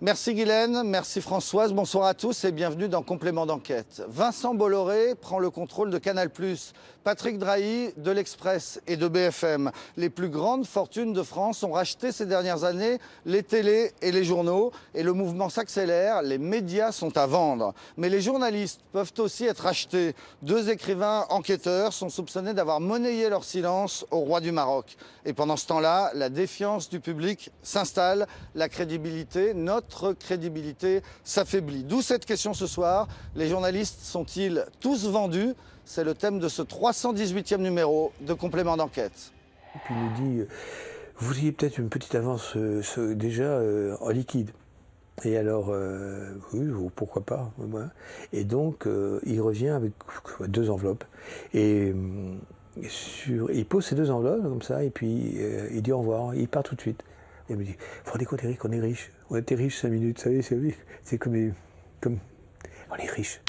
Merci Guylaine, merci Françoise, bonsoir à tous et bienvenue dans Complément d'enquête. Vincent Bolloré prend le contrôle de Canal+, Patrick Drahi de l'Express et de BFM. Les plus grandes fortunes de France ont racheté ces dernières années les télés et les journaux et le mouvement s'accélère, les médias sont à vendre. Mais les journalistes peuvent aussi être achetés. 2 écrivains enquêteurs sont soupçonnés d'avoir monnayé leur silence au roi du Maroc. Et pendant ce temps-là, la défiance du public s'installe, la crédibilité, notre crédibilité s'affaiblit. D'où cette question ce soir, les journalistes sont-ils tous vendus? C'est le thème de ce 318e numéro de Complément d'enquête. Et puis il nous dit, vous ayez peut-être une petite avance déjà en liquide. Et alors, oui, pourquoi pas. Et donc, il revient avec 2 enveloppes. Et il pose ces 2 enveloppes comme ça, et puis il dit au revoir, il part tout de suite. Et il me dit, vous vous rendez compte Eric, on est riche. On était riche 5 minutes, vous savez, c'est comme on est riche.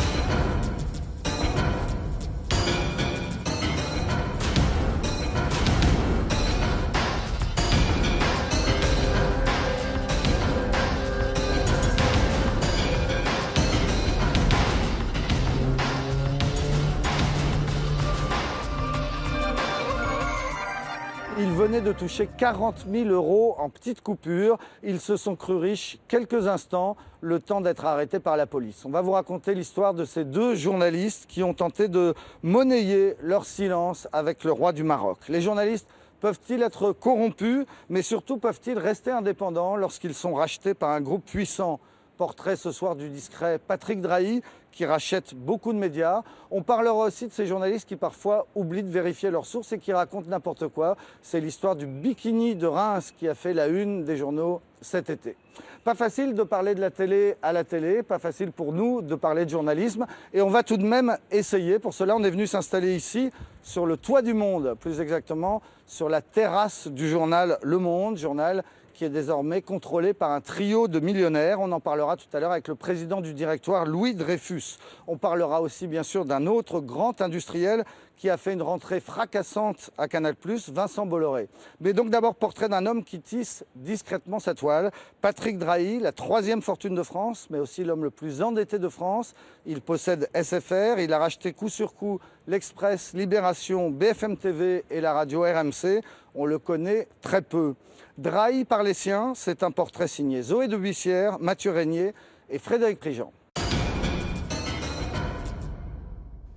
Ils venaient de toucher 40 000 € en petites coupures. Ils se sont crus riches quelques instants, le temps d'être arrêtés par la police. On va vous raconter l'histoire de ces 2 journalistes qui ont tenté de monnayer leur silence avec le roi du Maroc. Les journalistes peuvent-ils être corrompus, mais surtout peuvent-ils rester indépendants lorsqu'ils sont rachetés par un groupe puissant? Portrait ce soir du discret Patrick Drahi, qui rachète beaucoup de médias. On parlera aussi de ces journalistes qui parfois oublient de vérifier leurs sources et qui racontent n'importe quoi. C'est l'histoire du bikini de Reims qui a fait la une des journaux cet été. Pas facile de parler de la télé à la télé, pas facile pour nous de parler de journalisme. Et on va tout de même essayer. Pour cela, on est venu s'installer ici, sur le toit du Monde, plus exactement sur la terrasse du journal Le Monde, journal qui est désormais contrôlé par un trio de millionnaires. On en parlera tout à l'heure avec le président du directoire, Louis Dreyfus. On parlera aussi bien sûr d'un autre grand industriel qui a fait une rentrée fracassante à Canal+, Vincent Bolloré. Mais donc d'abord, portrait d'un homme qui tisse discrètement sa toile. Patrick Drahi, la 3e fortune de France, mais aussi l'homme le plus endetté de France. Il possède SFR, il a racheté coup sur coup l'Express, Libération, BFM TV et la radio RMC. On le connaît très peu. Drahi par les siens, c'est un portrait signé Zoé de Buissière, Mathieu Régnier et Frédéric Prigent.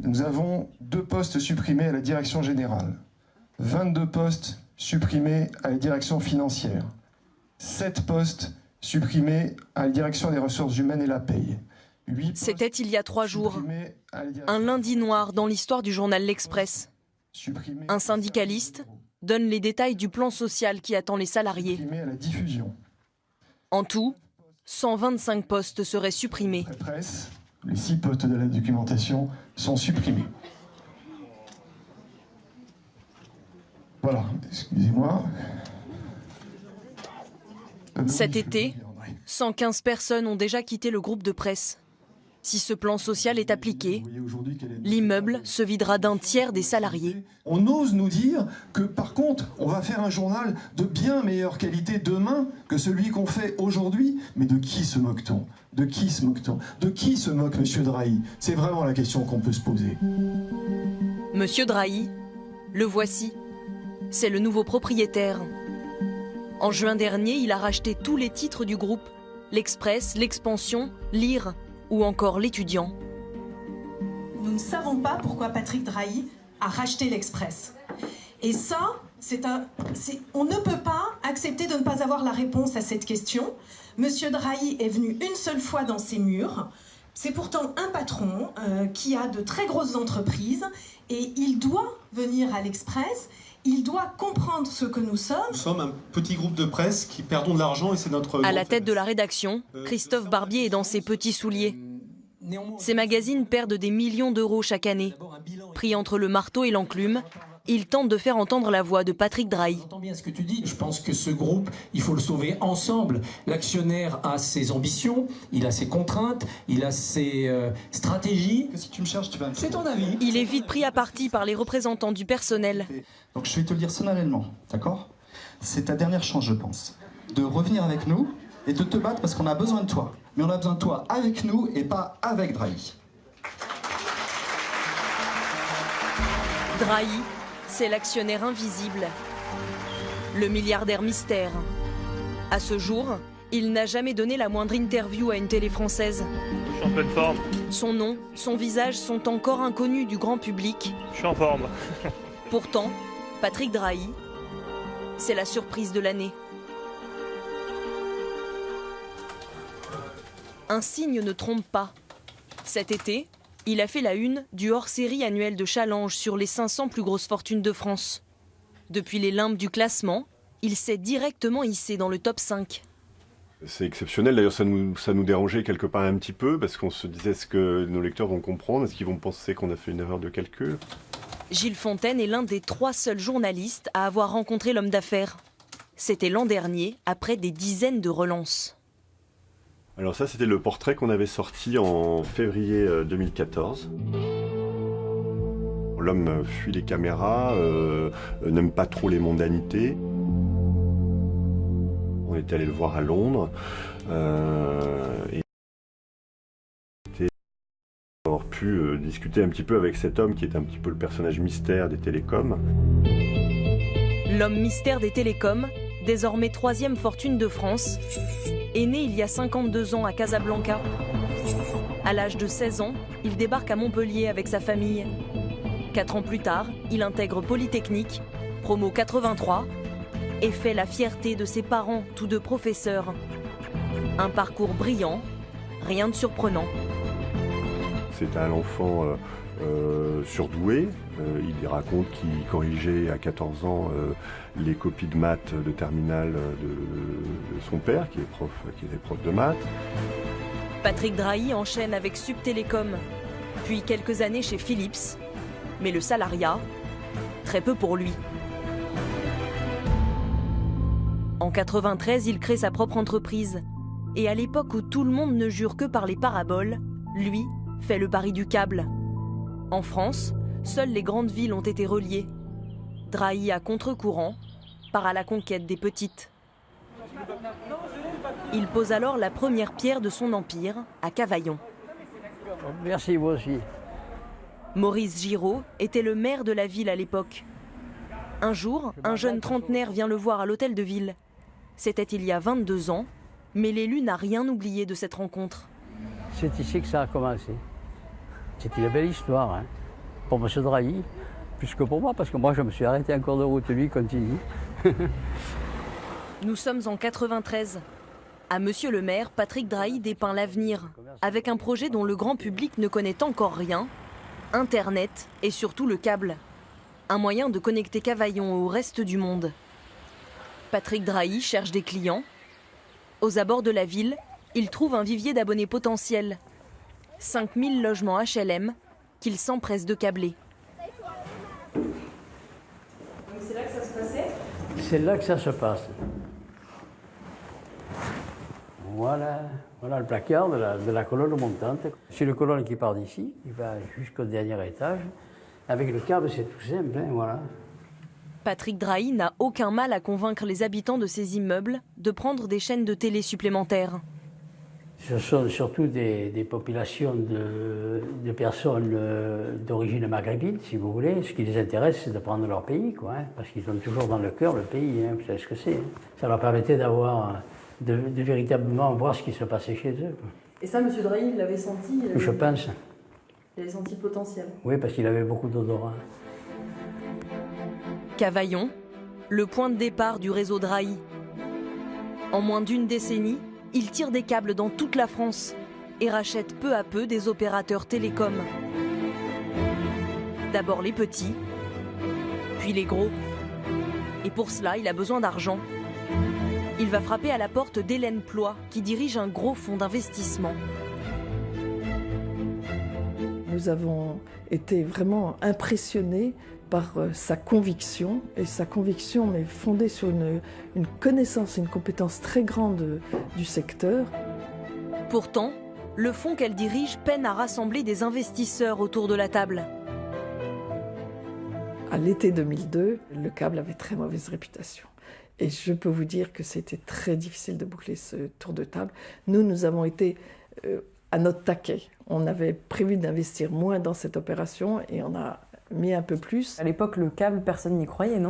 Nous avons 2 postes supprimés à la direction générale, 22 postes supprimés à la direction financière, 7 postes supprimés à la direction des ressources humaines et la paye. C'était il y a 3 jours, un lundi noir dans l'histoire du journal L'Express. Un syndicaliste donne les détails du plan social qui attend les salariés. En tout, 125 postes seraient supprimés. Les 6 postes de la documentation sont supprimés. Voilà, excusez-moi. Cet été, 115 personnes ont déjà quitté le groupe de presse. Si ce plan social est appliqué, l'immeuble se videra d'un tiers des salariés. On ose nous dire que par contre, on va faire un journal de bien meilleure qualité demain que celui qu'on fait aujourd'hui. Mais de qui se moque-t-on? De qui se moque-t-on? De qui se moque Monsieur Drahi? C'est vraiment la question qu'on peut se poser. Monsieur Drahi, le voici. C'est le nouveau propriétaire. En juin dernier, il a racheté tous les titres du groupe. L'Express, l'Expansion, Lire ou encore l'Étudiant. Nous ne savons pas pourquoi Patrick Drahi a racheté l'Express. Et ça, on ne peut pas accepter de ne pas avoir la réponse à cette question. Monsieur Drahi est venu une seule fois dans ces murs. C'est pourtant un patron qui a de très grosses entreprises et il doit venir à l'Express. Il doit comprendre ce que nous sommes. Nous sommes un petit groupe de presse qui perdons de l'argent et c'est notre... À la tête de la rédaction, Christophe Barbier est dans ses petits souliers. Ces magazines perdent des millions d'euros chaque année. Pris entre le marteau et l'enclume, il tente de faire entendre la voix de Patrick Drahi. J'entends bien ce que tu dis. Je pense que ce groupe, il faut le sauver ensemble. L'actionnaire a ses ambitions, il a ses contraintes, il a ses stratégies. Que si tu me cherches, tu vas me... C'est ton avis. Il est vite pris à partie par les représentants du personnel. Donc je vais te le dire solennellement, d'accord? C'est ta dernière chance, je pense, de revenir avec nous et de te battre parce qu'on a besoin de toi. Mais on a besoin de toi avec nous et pas avec Drahi. Drahi, c'est l'actionnaire invisible, le milliardaire mystère. À ce jour, il n'a jamais donné la moindre interview à une télé française. Je suis en pleine forme. Son nom, son visage sont encore inconnus du grand public. Je suis en forme. Pourtant, Patrick Drahi, c'est la surprise de l'année. Un signe ne trompe pas. Cet été, il a fait la une du hors-série annuel de Challenge sur les 500 plus grosses fortunes de France. Depuis les limbes du classement, il s'est directement hissé dans le top 5. C'est exceptionnel, d'ailleurs ça nous dérangeait quelque part un petit peu, parce qu'on se disait est-ce que nos lecteurs vont comprendre, est-ce qu'ils vont penser qu'on a fait une erreur de calcul? Gilles Fontaine est l'un des 3 seuls journalistes à avoir rencontré l'homme d'affaires. C'était l'an dernier, après des dizaines de relances. Alors ça c'était le portrait qu'on avait sorti en février 2014. L'homme fuit les caméras, n'aime pas trop les mondanités. On est allé le voir à Londres et avoir pu discuter un petit peu avec cet homme qui est un petit peu le personnage mystère des télécoms. L'homme mystère des télécoms, désormais 3e fortune de France, est né il y a 52 ans à Casablanca. À l'âge de 16 ans, il débarque à Montpellier avec sa famille. 4 ans plus tard, il intègre Polytechnique, promo 83, et fait la fierté de ses parents, tous 2 professeurs. Un parcours brillant, rien de surprenant. C'est un enfant surdoué. Il raconte qu'il corrigeait à 14 ans les copies de maths de terminale de son père, qui était prof de maths. Patrick Drahi enchaîne avec Subtélécom, puis quelques années chez Philips. Mais le salariat, très peu pour lui. En 93, il crée sa propre entreprise. Et à l'époque où tout le monde ne jure que par les paraboles, lui fait le pari du câble. En France, seules les grandes villes ont été reliées. Drahi à contre-courant part à la conquête des petites. Il pose alors la première pierre de son empire à Cavaillon. Merci, vous aussi. Maurice Giraud était le maire de la ville à l'époque. Un jour, un jeune trentenaire vient le voir à l'hôtel de ville. C'était il y a 22 ans, mais l'élu n'a rien oublié de cette rencontre. C'est ici que ça a commencé. C'est une belle histoire, hein, pour M. Drahi, plus que pour moi, parce que moi je me suis arrêté en cours de route, lui continue. Nous sommes en 93. À Monsieur le maire, Patrick Drahi dépeint l'avenir, avec un projet dont le grand public ne connaît encore rien, Internet et surtout le câble. Un moyen de connecter Cavaillon au reste du monde. Patrick Drahi cherche des clients. Aux abords de la ville, il trouve un vivier d'abonnés potentiels. 5000 logements HLM qu'il s'empresse de câbler. Donc c'est là que ça se passait ? C'est là que ça se passe. Voilà le placard de la colonne montante. C'est une colonne qui part d'ici, qui va jusqu'au dernier étage. Avec le câble, c'est tout simple, hein, voilà. Patrick Drahi n'a aucun mal à convaincre les habitants de ces immeubles de prendre des chaînes de télé supplémentaires. Ce sont surtout des populations de personnes d'origine maghrébine, si vous voulez. Ce qui les intéresse, c'est de prendre leur pays, quoi, hein, parce qu'ils ont toujours dans le cœur le pays, hein, vous savez ce que c'est. Hein. Ça leur permettait de véritablement voir ce qui se passait chez eux, quoi. Et ça, M. Drahi, il l'avait senti Je pense. Il avait senti le potentiel. Oui, parce qu'il avait beaucoup d'odorat. Cavaillon, le point de départ du réseau Drahi. En moins d'une décennie, il tire des câbles dans toute la France et rachète peu à peu des opérateurs télécoms. D'abord les petits, puis les gros. Et pour cela, il a besoin d'argent. Il va frapper à la porte d'Hélène Ploy, qui dirige un gros fonds d'investissement. Nous avons été vraiment impressionnés par sa conviction, et sa conviction est fondée sur une connaissance et une compétence très grande du secteur. Pourtant, le fonds qu'elle dirige peine à rassembler des investisseurs autour de la table. À l'été 2002, le câble avait très mauvaise réputation. Et je peux vous dire que c'était très difficile de boucler ce tour de table. Nous avons été à notre taquet. On avait prévu d'investir moins dans cette opération et on a mis un peu plus. À l'époque, le câble, personne n'y croyait, non ?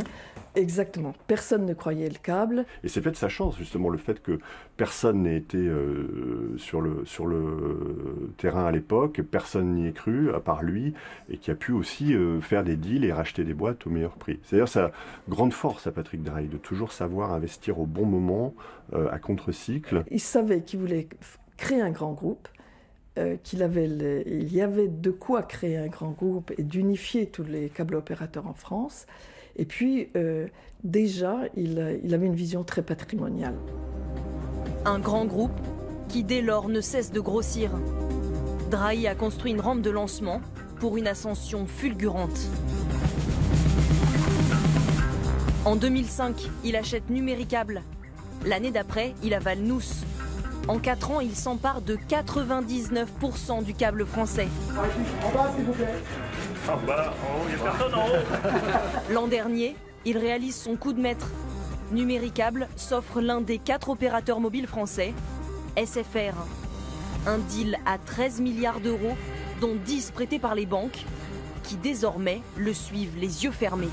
Exactement. Personne ne croyait le câble. Et c'est peut-être sa chance, justement, le fait que personne n'ait été sur le terrain à l'époque, personne n'y ait cru, à part lui, et qui a pu aussi faire des deals et racheter des boîtes au meilleur prix. C'est d'ailleurs sa grande force à Patrick Drahi, de toujours savoir investir au bon moment, à contre-cycle. Il savait qu'il voulait créer un grand groupe, il y avait de quoi créer un grand groupe et d'unifier tous les câbles opérateurs en France. Et puis, déjà, il avait une vision très patrimoniale. Un grand groupe qui, dès lors, ne cesse de grossir. Drahi a construit une rampe de lancement pour une ascension fulgurante. En 2005, il achète Numéricable. L'année d'après, il avale Nous. En 4 ans, il s'empare de 99% du câble français. En bas, s'il vous plaît. En bas, en haut, il n'y a personne en haut. L'an dernier, il réalise son coup de maître. Numéricable s'offre l'un des 4 opérateurs mobiles français, SFR. Un deal à 13 milliards d'euros, dont 10 prêtés par les banques, qui désormais le suivent les yeux fermés.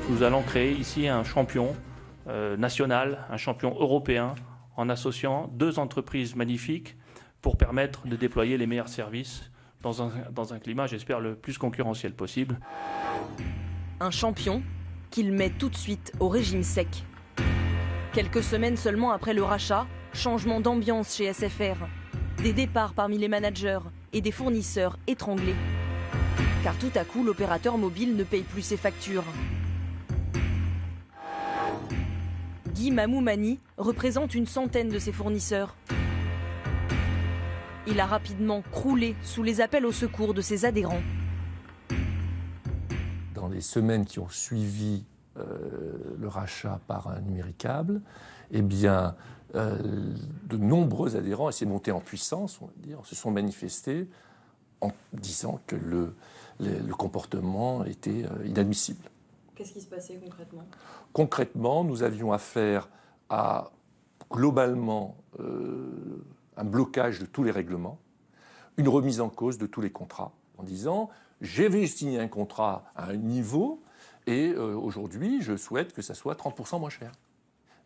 Nous allons créer ici un champion national, un champion européen, en associant 2 entreprises magnifiques pour permettre de déployer les meilleurs services dans un climat, j'espère, le plus concurrentiel possible. Un champion qu'il met tout de suite au régime sec. Quelques semaines seulement après le rachat, changement d'ambiance chez SFR. Des départs parmi les managers et des fournisseurs étranglés. Car tout à coup, l'opérateur mobile ne paye plus ses factures. Guy Mamoumani représente une centaine de ses fournisseurs. Il a rapidement croulé sous les appels au secours de ses adhérents. Dans les semaines qui ont suivi le rachat par un Numéricable, eh bien, de nombreux adhérents, et c'est monté en puissance, on va dire, se sont manifestés en disant que le comportement était inadmissible. Qu'est-ce qui se passait concrètement ? Concrètement, nous avions affaire à, globalement, un blocage de tous les règlements, une remise en cause de tous les contrats, en disant « j'ai signé un contrat à un niveau et aujourd'hui, je souhaite que ça soit 30% moins cher ».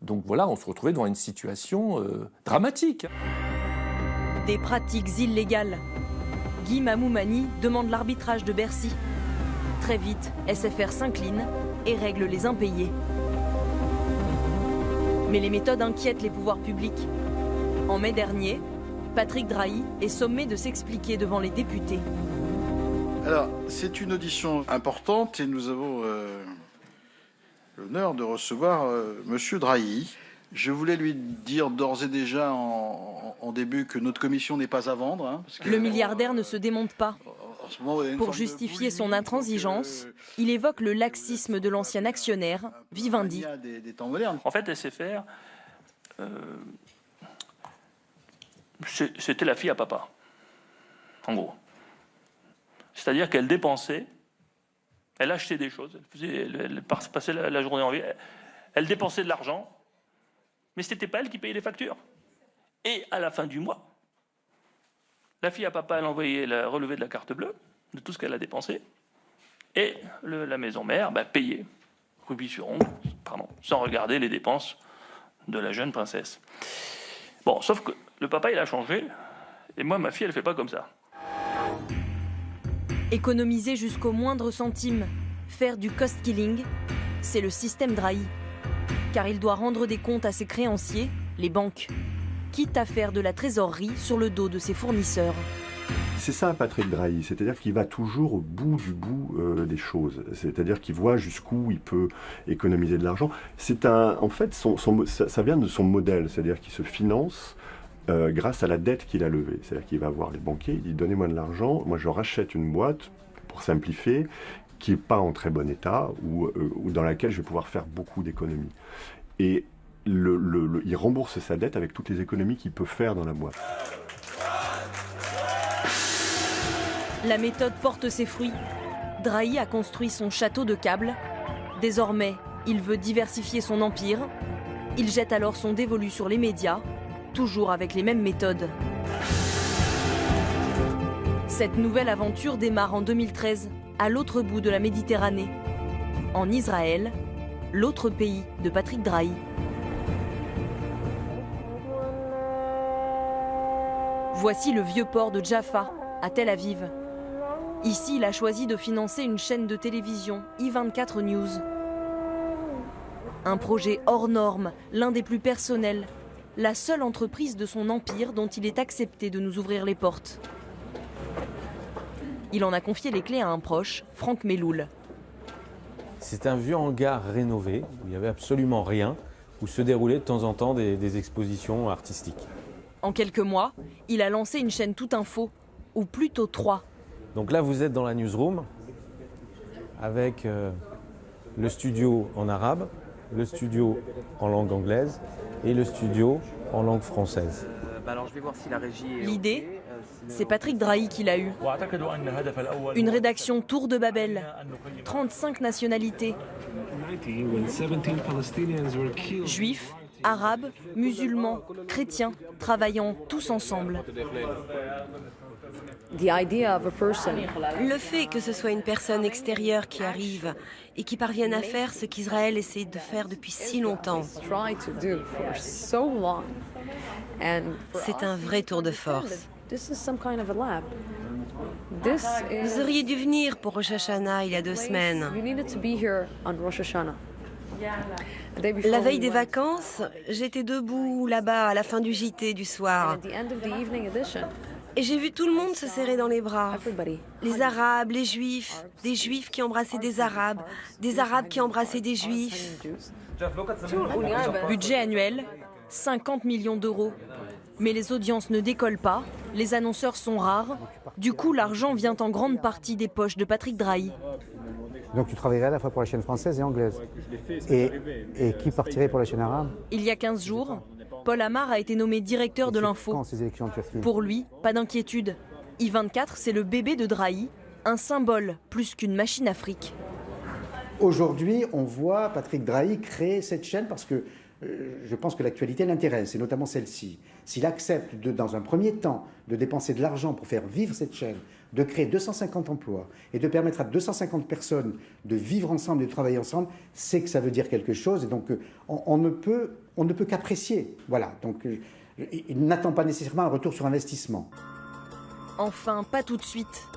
Donc voilà, on se retrouvait dans une situation dramatique. Des pratiques illégales. Guy Mamoumani demande l'arbitrage de Bercy. Très vite, SFR s'incline et règle les impayés. Mais les méthodes inquiètent les pouvoirs publics. En mai dernier, Patrick Drahi est sommé de s'expliquer devant les députés. Alors, c'est une audition importante et nous avons l'honneur de recevoir Monsieur Drahi. Je voulais lui dire d'ores et déjà en début que notre commission n'est pas à vendre. Hein, parce que, le milliardaire ne se démonte pas. Pour justifier son intransigeance, il évoque le laxisme de l'ancien actionnaire, Vivendi. En fait, SFR, c'était la fille à papa, en gros. C'est-à-dire qu'elle dépensait, elle achetait des choses, elle passait la journée en vie, elle dépensait de l'argent, mais ce n'était pas elle qui payait les factures. Et à la fin du mois, la fille à papa, elle envoyait le relevé de la carte bleue, de tout ce qu'elle a dépensé, et la maison mère payait, rubis sur ongle, sans regarder les dépenses de la jeune princesse. Bon, sauf que le papa, il a changé, et moi, ma fille, elle ne fait pas comme ça. Économiser jusqu'au moindre centime, faire du cost-killing, c'est le système Drahi. Car il doit rendre des comptes à ses créanciers, les banques. Quitte à faire de la trésorerie sur le dos de ses fournisseurs. C'est ça Patrick Drahi, c'est-à-dire qu'il va toujours au bout du bout des choses, c'est-à-dire qu'il voit jusqu'où il peut économiser de l'argent. En fait, ça vient de son modèle, c'est-à-dire qu'il se finance grâce à la dette qu'il a levée. C'est-à-dire qu'il va voir les banquiers, il dit « donnez-moi de l'argent, moi je rachète une boîte, pour simplifier, qui n'est pas en très bon état ou dans laquelle je vais pouvoir faire beaucoup d'économies. » Et il rembourse sa dette avec toutes les économies qu'il peut faire dans la boîte. La méthode porte ses fruits. Drahi a construit son château de câbles. Désormais, Il veut diversifier son empire. Il jette alors son dévolu sur les médias, toujours avec les mêmes méthodes. Cette nouvelle aventure démarre en 2013, à l'autre bout de la Méditerranée, en Israël, l'autre pays de Patrick Drahi. Voici le vieux port de Jaffa, à Tel Aviv. Ici, il a choisi de financer une chaîne de télévision, I24 News. Un projet hors norme, l'un des plus personnels, la seule entreprise de son empire dont il est accepté de nous ouvrir les portes. Il en a confié les clés à un proche, Franck Melloul. C'est un vieux hangar rénové, où il n'y avait absolument rien, où se déroulaient de temps en temps des expositions artistiques. En quelques mois, il a lancé une chaîne Tout Info, ou plutôt 3. Donc là, vous êtes dans la newsroom, avec le studio en arabe, le studio en langue anglaise et le studio en langue française. Alors je vais voir si la régie est... L'idée, c'est Patrick Drahi qui l'a eue. Une rédaction tour de Babel, 35 nationalités. Juifs, arabes, musulmans, chrétiens, travaillant tous ensemble. Le fait que ce soit une personne extérieure qui arrive et qui parvienne à faire ce qu'Israël essaie de faire depuis si longtemps, c'est un vrai tour de force. Vous auriez dû venir pour Rosh Hashanah il y a 2 semaines. La veille des vacances, j'étais debout là-bas à la fin du JT du soir. Et j'ai vu tout le monde se serrer dans les bras. Les Arabes, les Juifs, des Juifs qui embrassaient des Arabes qui embrassaient des Juifs. Budget annuel, 50 millions d'euros. Mais les audiences ne décollent pas, les annonceurs sont rares. Du coup, l'argent vient en grande partie des poches de Patrick Drahi. Donc tu travaillerais à la fois pour la chaîne française et anglaise. Et qui partirait pour la chaîne arabe? Il y a 15 jours, Paul Amar a été nommé directeur de l'info. Pour lui, pas d'inquiétude. I24, c'est le bébé de Drahi, un symbole plus qu'une machine à fric. Aujourd'hui, on voit Patrick Drahi créer cette chaîne parce que je pense que l'actualité l'intéresse, et notamment celle-ci. S'il accepte, dans un premier temps, de dépenser de l'argent pour faire vivre cette chaîne, de créer 250 emplois et de permettre à 250 personnes de vivre ensemble et de travailler ensemble, c'est que ça veut dire quelque chose. Et donc, on ne peut qu'apprécier. Voilà. Donc, il n'attend pas nécessairement un retour sur investissement. Enfin, pas tout de suite.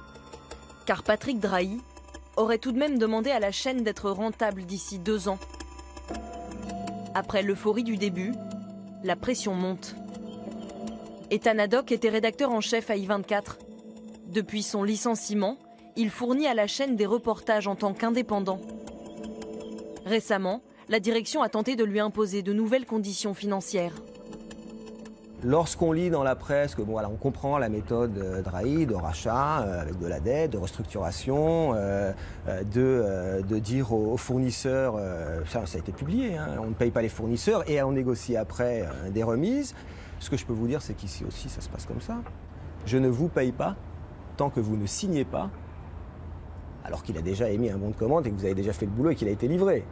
Car Patrick Drahi aurait tout de même demandé à la chaîne d'être rentable d'ici 2 ans. Après l'euphorie du début, la pression monte. Ethan Haddock était rédacteur en chef à I24. Depuis son licenciement, il fournit à la chaîne des reportages en tant qu'indépendant. Récemment, la direction a tenté de lui imposer de nouvelles conditions financières. Lorsqu'on lit dans la presse que on comprend la méthode Drahi de rachat avec de la dette, de restructuration, de dire aux fournisseurs, ça a été publié, hein, on ne paye pas les fournisseurs et on négocie après des remises. Ce que je peux vous dire, c'est qu'ici aussi ça se passe comme ça. Je ne vous paye pas tant que vous ne signez pas, alors qu'il a déjà émis un bon de commande et que vous avez déjà fait le boulot et qu'il a été livré.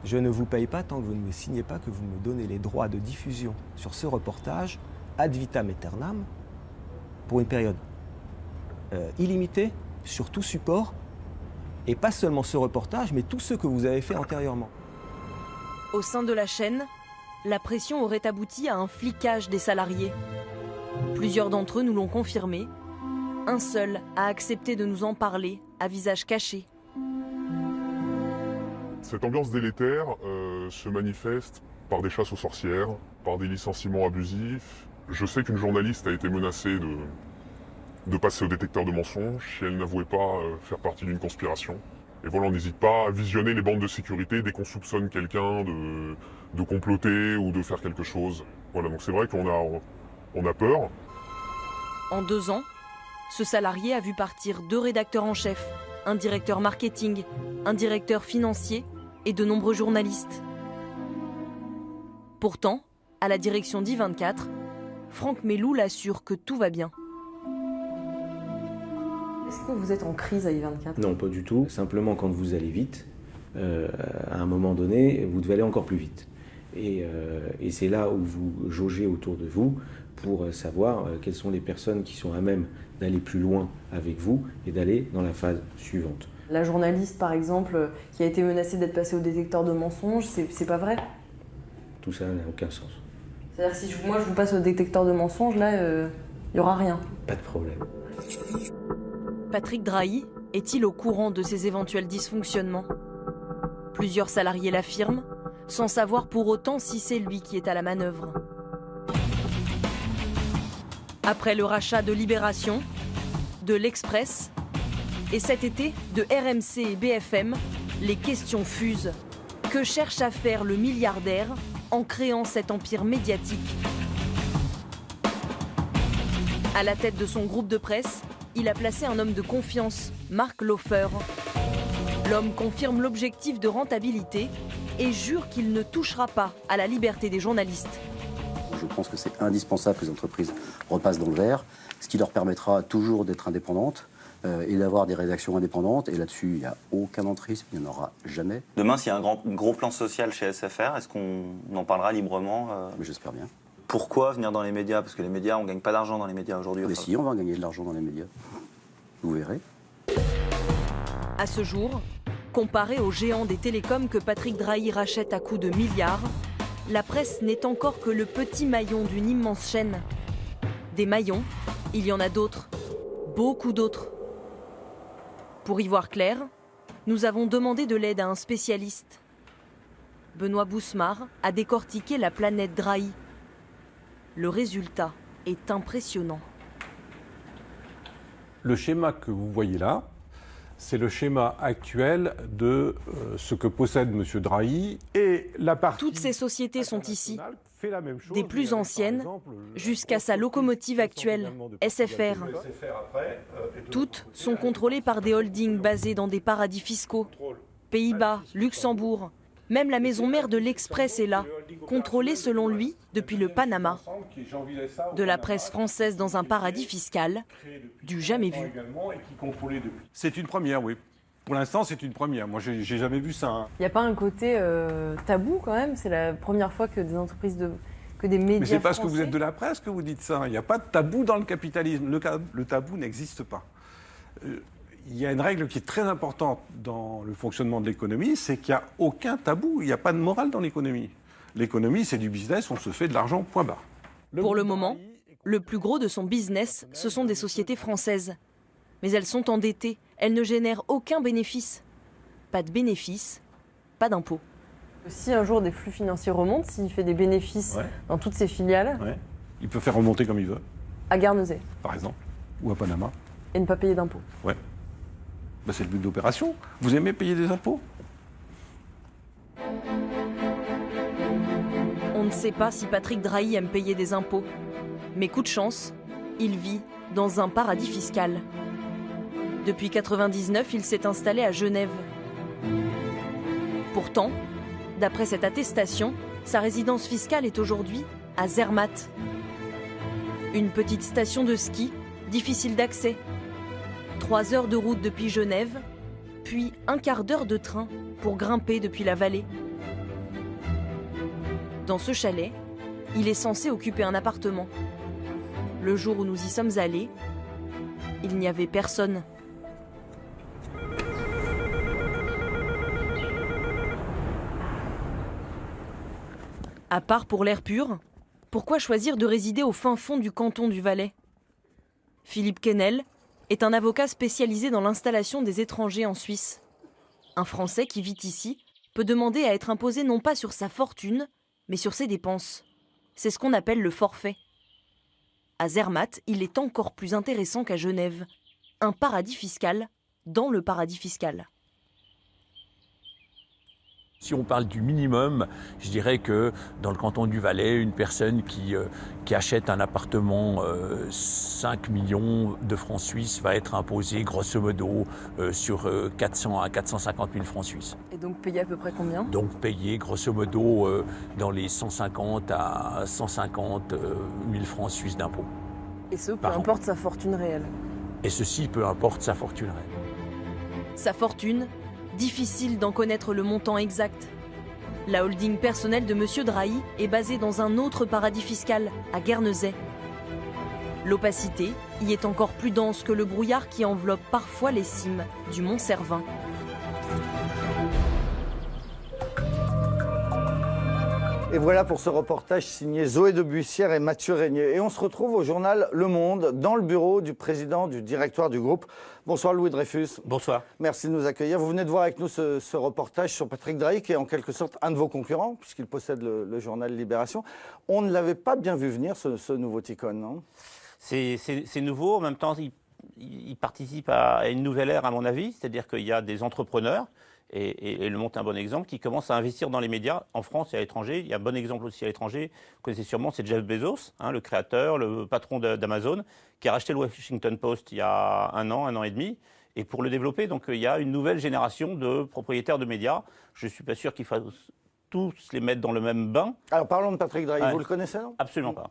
Je ne vous paye pas tant que vous ne me signez pas que vous me donnez les droits de diffusion sur ce reportage ad vitam aeternam pour une période illimitée sur tout support et pas seulement ce reportage mais tous ceux que vous avez fait antérieurement. Au sein de la chaîne, la pression aurait abouti à un flicage des salariés. Plusieurs d'entre eux nous l'ont confirmé. Un seul a accepté de nous en parler à visage caché. Cette ambiance délétère se manifeste par des chasses aux sorcières, par des licenciements abusifs. Je sais qu'une journaliste a été menacée de passer au détecteur de mensonges si elle n'avouait pas faire partie d'une conspiration. Et voilà, on n'hésite pas à visionner les bandes de sécurité dès qu'on soupçonne quelqu'un de comploter ou de faire quelque chose. Voilà, donc c'est vrai qu'on a peur. En 2 ans, ce salarié a vu partir 2 rédacteurs en chef, un directeur marketing, un directeur financier et de nombreux journalistes. Pourtant, à la direction d'I24, Franck Melloul assure que tout va bien. Est-ce que vous êtes en crise à I24? Non, pas du tout. Simplement, quand vous allez vite, à un moment donné, vous devez aller encore plus vite. Et c'est là où vous jaugez autour de vous pour savoir quelles sont les personnes qui sont à même d'aller plus loin avec vous et d'aller dans la phase suivante. La journaliste, par exemple, qui a été menacée d'être passée au détecteur de mensonges, c'est pas vrai? Tout ça n'a aucun sens. C'est-à-dire si moi je vous passe au détecteur de mensonges, là, il n'y aura rien? Pas de problème. Patrick Drahi est-il au courant de ces éventuels dysfonctionnements? Plusieurs salariés l'affirment, sans savoir pour autant si c'est lui qui est à la manœuvre. Après le rachat de Libération, de l'Express, et cet été de RMC et BFM, les questions fusent. Que cherche à faire le milliardaire en créant cet empire médiatique? À la tête de son groupe de presse, il a placé un homme de confiance, Marc Laufer. L'homme confirme l'objectif de rentabilité et jure qu'il ne touchera pas à la liberté des journalistes. Je pense que c'est indispensable que les entreprises repassent dans le vert, ce qui leur permettra toujours d'être indépendantes et d'avoir des rédactions indépendantes. Et là-dessus, il n'y a aucun entrisme, il n'y en aura jamais. Demain, s'il y a un gros plan social chez SFR, est-ce qu'on en parlera librement J'espère bien. Pourquoi venir dans les médias? Parce que les médias, on ne gagne pas d'argent dans les médias aujourd'hui. Mais si, on va gagner de l'argent dans les médias. Vous verrez. À ce jour, comparé aux géants des télécoms que Patrick Drahi rachète à coups de milliards, la presse n'est encore que le petit maillon d'une immense chaîne. Des maillons, il y en a d'autres, beaucoup d'autres. Pour y voir clair, nous avons demandé de l'aide à un spécialiste. Benoît Bousmar a décortiqué la planète Drahi. Le résultat est impressionnant. Le schéma que vous voyez là, c'est le schéma actuel de ce que possède M. Drahi et la partie... Toutes ces sociétés sont ici, des plus anciennes jusqu'à sa locomotive actuelle, SFR. Toutes sont contrôlées par des holdings basés dans des paradis fiscaux, Pays-Bas, Luxembourg. Même la maison mère de l'Express est là, contrôlée selon lui depuis le Panama. De la presse française dans un paradis fiscal, du jamais vu. C'est une première, oui. Pour l'instant, c'est une première. Moi, j'ai jamais vu ça. Hein. Il n'y a pas un côté tabou quand même? C'est la première fois que des entreprises, que des médias. Mais c'est parce français... que vous êtes de la presse que vous dites ça. Il n'y a pas de tabou dans le capitalisme. Le tabou n'existe pas. Il y a une règle qui est très importante dans le fonctionnement de l'économie, c'est qu'il n'y a aucun tabou, il n'y a pas de morale dans l'économie. L'économie, c'est du business, on se fait de l'argent, point barre. Pour le moment, le plus gros de son business, ce sont des sociétés françaises. Mais elles sont endettées, elles ne génèrent aucun bénéfice. Pas de bénéfice, pas d'impôt. Si un jour des flux financiers remontent, s'il fait des bénéfices dans toutes ses filiales... Il peut faire remonter comme il veut. À Guernesey. Par exemple, ou à Panama. Et ne pas payer d'impôts. Ouais. Ben, c'est le but de l'opération. Vous aimez payer des impôts? On ne sait pas si Patrick Drahi aime payer des impôts. Mais coup de chance, il vit dans un paradis fiscal. Depuis 1999, il s'est installé à Genève. Pourtant, d'après cette attestation, sa résidence fiscale est aujourd'hui à Zermatt. Une petite station de ski, difficile d'accès. 3 heures de route depuis Genève, puis un quart d'heure de train pour grimper depuis la vallée. Dans ce chalet, il est censé occuper un appartement. Le jour où nous y sommes allés, il n'y avait personne. À part pour l'air pur, pourquoi choisir de résider au fin fond du canton du Valais? Philippe Quesnel est un avocat spécialisé dans l'installation des étrangers en Suisse. Un Français qui vit ici peut demander à être imposé non pas sur sa fortune, mais sur ses dépenses. C'est ce qu'on appelle le forfait. À Zermatt, il est encore plus intéressant qu'à Genève. Un paradis fiscal dans le paradis fiscal. Si on parle du minimum, je dirais que dans le canton du Valais, une personne qui achète un appartement 5 millions de francs suisses va être imposée grosso modo sur 400 à 450 000 francs suisses. Et donc payer à peu près combien? Donc payer grosso modo dans les 150 à 150 000 francs suisses d'impôts. Et ce, peu importe sa fortune réelle. Et ceci, peu importe sa fortune réelle. Sa fortune, difficile d'en connaître le montant exact. La holding personnelle de M. Drahi est basée dans un autre paradis fiscal, à Guernesey. L'opacité y est encore plus dense que le brouillard qui enveloppe parfois les cimes du Mont Cervin. Et voilà pour ce reportage signé Zoé de Buissière et Mathieu Régnier. Et on se retrouve au journal Le Monde, dans le bureau du président du directoire du groupe. Bonsoir Louis Dreyfus. Bonsoir. Merci de nous accueillir. Vous venez de voir avec nous ce reportage sur Patrick Drahi, qui est en quelque sorte un de vos concurrents, puisqu'il possède le journal Libération. On ne l'avait pas bien vu venir, ce nouveau Ticone, non? C'est nouveau. En même temps, il participe à une nouvelle ère, à mon avis. C'est-à-dire qu'il y a des entrepreneurs, et Le Monde est un bon exemple, qui commencent à investir dans les médias en France et à l'étranger. Il y a un bon exemple aussi à l'étranger. Vous connaissez sûrement, c'est Jeff Bezos, le créateur, le patron d'Amazon, qui a racheté le Washington Post il y a un an et demi. Et pour le développer, donc, il y a une nouvelle génération de propriétaires de médias. Je ne suis pas sûr qu'il faille tous les mettre dans le même bain. Alors parlons de Patrick Drahi, Ouais. vous le connaissez, non? Absolument pas.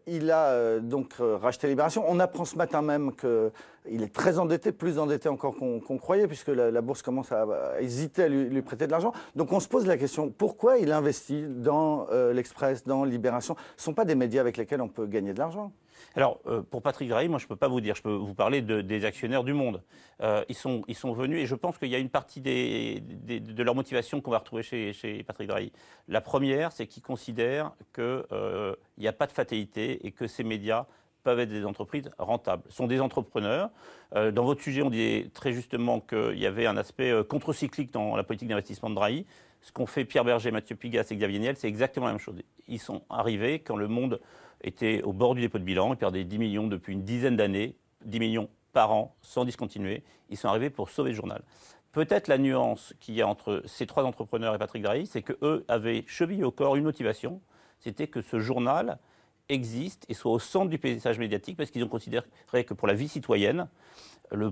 Il a donc racheté Libération. On apprend ce matin même qu'il est très endetté, plus endetté encore qu'on croyait, puisque la bourse commence à hésiter à lui prêter de l'argent. Donc on se pose la question, pourquoi il investit dans l'Express, dans Libération? Ce ne sont pas des médias avec lesquels on peut gagner de l'argent. Alors, pour Patrick Drahi, moi, je ne peux pas vous dire. Je peux vous parler des actionnaires du Monde. Ils sont venus, et je pense qu'il y a une partie de leur motivation qu'on va retrouver chez Patrick Drahi. La première, c'est qu'ils considèrent qu'il n'y a pas de fatalité et que ces médias peuvent être des entreprises rentables. Ce sont des entrepreneurs. Dans votre sujet, on dit très justement qu'il y avait un aspect contre-cyclique dans la politique d'investissement de Drahi. Ce qu'ont fait Pierre Berger, Mathieu Pigas et Xavier Niel, c'est exactement la même chose. Ils sont arrivés quand le Monde était au bord du dépôt de bilan. Ils perdaient 10 millions depuis une dizaine d'années, 10 millions par an, sans discontinuer. Ils sont arrivés pour sauver le journal. Peut-être la nuance qu'il y a entre ces trois entrepreneurs et Patrick Drahi, c'est qu'eux avaient chevillé au corps une motivation, c'était que ce journal existe et soit au centre du paysage médiatique, parce qu'ils ont considéré que pour la vie citoyenne,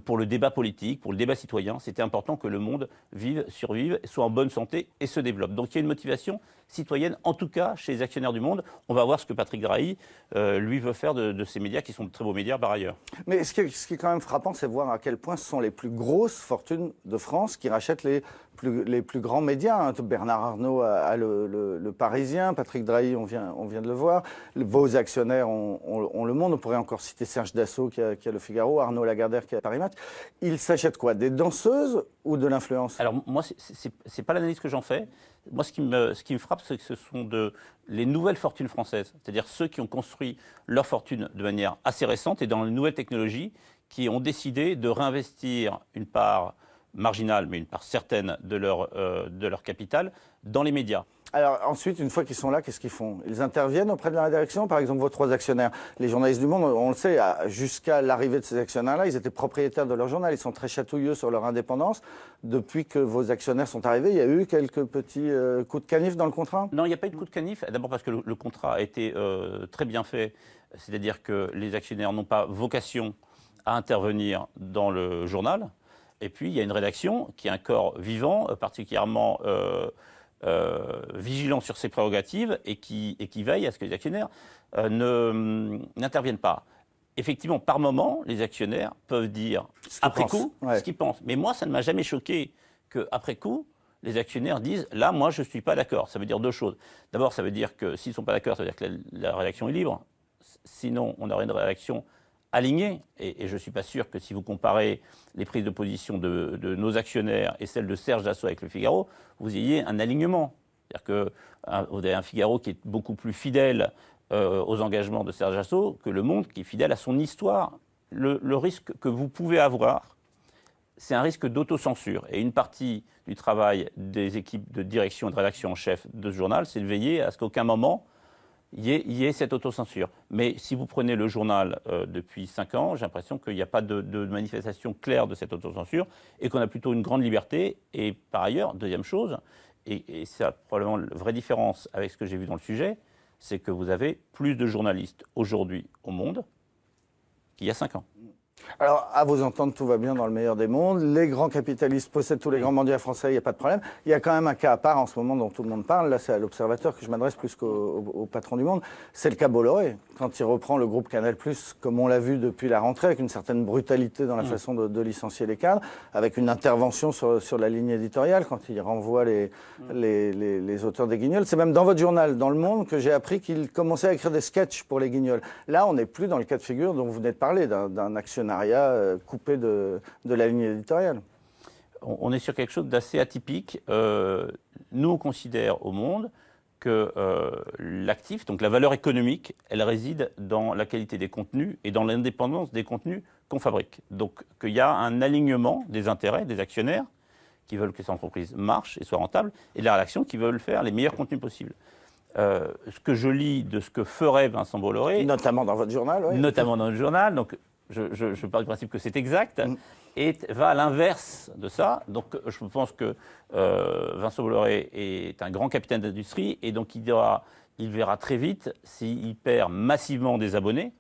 pour le débat politique, pour le débat citoyen, c'était important que le Monde vive, survive, soit en bonne santé et se développe. Donc il y a une motivation citoyenne, en tout cas chez les actionnaires du Monde. On va voir ce que Patrick Drahi, lui, veut faire de ces médias qui sont de très beaux médias par ailleurs. Mais ce qui est quand même frappant, c'est voir à quel point ce sont les plus grosses fortunes de France qui rachètent les plus grands médias. Bernard Arnault a le Parisien, Patrick Drahi, on vient de le voir. Vos actionnaires ont Le Monde. On pourrait encore citer Serge Dassault qui a le Figaro, Arnaud Lagardère qui a Paris Match. Ils s'achètent quoi? Des danseuses ou de l'influence? Alors moi, c'est pas l'analyse que j'en fais. Moi, ce qui me frappe, c'est que ce sont les nouvelles fortunes françaises, c'est-à-dire ceux qui ont construit leur fortune de manière assez récente et dans les nouvelles technologies, qui ont décidé de réinvestir une part marginale, mais une part certaine de leur capital dans les médias. Alors ensuite, une fois qu'ils sont là, qu'est-ce qu'ils font? Ils interviennent auprès de la rédaction, par exemple vos trois actionnaires. Les journalistes du Monde, on le sait, jusqu'à l'arrivée de ces actionnaires-là, ils étaient propriétaires de leur journal, ils sont très chatouilleux sur leur indépendance. Depuis que vos actionnaires sont arrivés, il y a eu quelques petits coups de canif dans le contrat? Non, il n'y a pas eu de coup de canif. D'abord parce que le contrat a été très bien fait, c'est-à-dire que les actionnaires n'ont pas vocation à intervenir dans le journal. Et puis, il y a une rédaction qui est un corps vivant, particulièrement vigilant sur ses prérogatives et qui veille à ce que les actionnaires n'interviennent pas. Effectivement, par moment, les actionnaires peuvent dire, après coup, ce qu'ils pensent. Mais moi, ça ne m'a jamais choqué qu'après coup, les actionnaires disent « là, moi, je ne suis pas d'accord ». Ça veut dire deux choses. D'abord, ça veut dire que s'ils ne sont pas d'accord, ça veut dire que la rédaction est libre. Sinon, on aurait une rédaction alignée. Et je ne suis pas sûr que si vous comparez les prises de position de nos actionnaires et celles de Serge Dassault avec le Figaro, vous ayez un alignement. C'est-à-dire que vous avez un Figaro qui est beaucoup plus fidèle aux engagements de Serge Dassault que Le Monde qui est fidèle à son histoire. Le risque que vous pouvez avoir, c'est un risque d'autocensure. Et une partie du travail des équipes de direction et de rédaction en chef de ce journal, c'est de veiller à ce qu'aucun moment il y ait cette autocensure. Mais si vous prenez le journal depuis 5 ans, j'ai l'impression qu'il n'y a pas de manifestation claire de cette autocensure et qu'on a plutôt une grande liberté. Et par ailleurs, deuxième chose, et c'est probablement la vraie différence avec ce que j'ai vu dans le sujet, c'est que vous avez plus de journalistes aujourd'hui au Monde qu'il y a 5 ans. Alors, à vous entendre, tout va bien dans le meilleur des mondes. Les grands capitalistes possèdent tous les grands mendiants français, il n'y a pas de problème. Il y a quand même un cas à part en ce moment dont tout le monde parle. Là, c'est à l'Observateur que je m'adresse plus qu'au patron du monde. C'est le cas Bolloré. Quand il reprend le groupe Canal+, comme on l'a vu depuis la rentrée, avec une certaine brutalité dans la façon de licencier les cadres, avec une intervention sur la ligne éditoriale, quand il renvoie les auteurs des Guignols. C'est même dans votre journal, dans Le Monde, que j'ai appris qu'il commençait à écrire des sketchs pour les Guignols. Là, on n'est plus dans le cas de figure dont vous venez de parler, d'un actionnariat coupé de la ligne éditoriale. On est sur quelque chose d'assez atypique. Nous, on considère au Monde que l'actif, donc la valeur économique, elle réside dans la qualité des contenus et dans l'indépendance des contenus qu'on fabrique. Donc qu'il y a un alignement des intérêts des actionnaires qui veulent que cette entreprise marche et soit rentable, et de la rédaction qui veulent faire les meilleurs contenus possibles. Ce que je lis de ce que ferait Vincent Bolloré... Notamment dans votre journal, oui. Notamment dans le journal, donc je pars du principe que c'est exact, et va à l'inverse de ça. Donc je pense que Vincent Bolloré est un grand capitaine d'industrie, et donc il verra très vite s'il perd massivement des abonnés,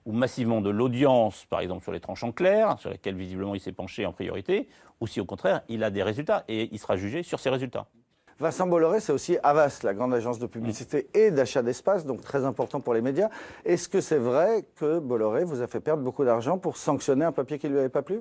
ou massivement de l'audience, par exemple sur les tranchants clairs, sur lesquels visiblement il s'est penché en priorité, ou si au contraire il a des résultats, et il sera jugé sur ces résultats. Vincent Bolloré, c'est aussi Havas, la grande agence de publicité et d'achat d'espace, donc très important pour les médias. Est-ce que c'est vrai que Bolloré vous a fait perdre beaucoup d'argent pour sanctionner un papier qui ne lui avait pas plu?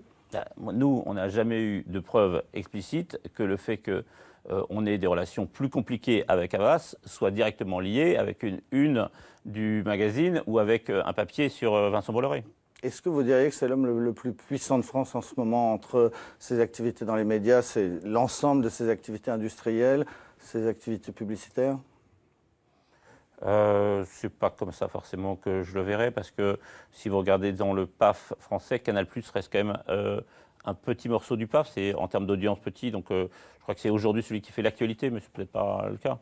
Nous, on n'a jamais eu de preuve explicite que le fait qu'on ait des relations plus compliquées avec Havas soit directement lié avec une du magazine ou avec un papier sur Vincent Bolloré. Est-ce que vous diriez que c'est l'homme le plus puissant de France en ce moment entre ses activités dans les médias, c'est l'ensemble de ses activités industrielles, ses activités publicitaires? C'est pas comme ça forcément que je le verrais, parce que si vous regardez dans le PAF français, Canal+ reste quand même un petit morceau du PAF, c'est en termes d'audience petit, donc je crois que c'est aujourd'hui celui qui fait l'actualité, mais c'est peut-être pas le cas.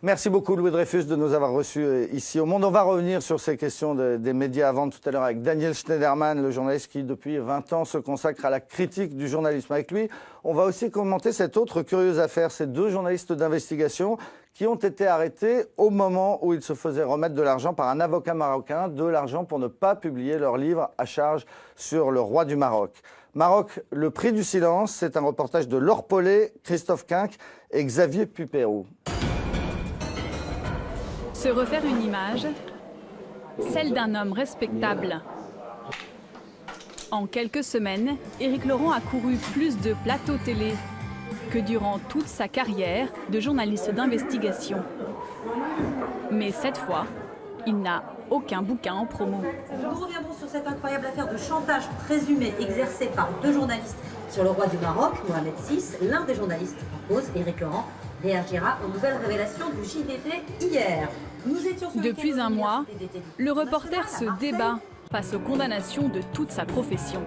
Merci beaucoup Louis Dreyfus de nous avoir reçus ici au Monde. On va revenir sur ces questions des médias à vendre tout à l'heure avec Daniel Schneiderman, le journaliste qui depuis 20 ans se consacre à la critique du journalisme. Avec lui, on va aussi commenter cette autre curieuse affaire, ces deux journalistes d'investigation qui ont été arrêtés au moment où ils se faisaient remettre de l'argent par un avocat marocain, de l'argent pour ne pas publier leur livre à charge sur le roi du Maroc. Maroc, le prix du silence, c'est un reportage de Laure Paulet, Christophe Quinck et Xavier Pupérou. Se refaire une image, celle d'un homme respectable. En quelques semaines, Éric Laurent a couru plus de plateaux télé que durant toute sa carrière de journaliste d'investigation. Mais cette fois, il n'a aucun bouquin en promo. Nous reviendrons sur cette incroyable affaire de chantage présumé exercé par deux journalistes sur le roi du Maroc, Mohamed VI. L'un des journalistes en cause, Éric Laurent, réagira aux nouvelles révélations du JDD hier. Depuis un mois, le reporter se débat face aux condamnations de toute sa profession.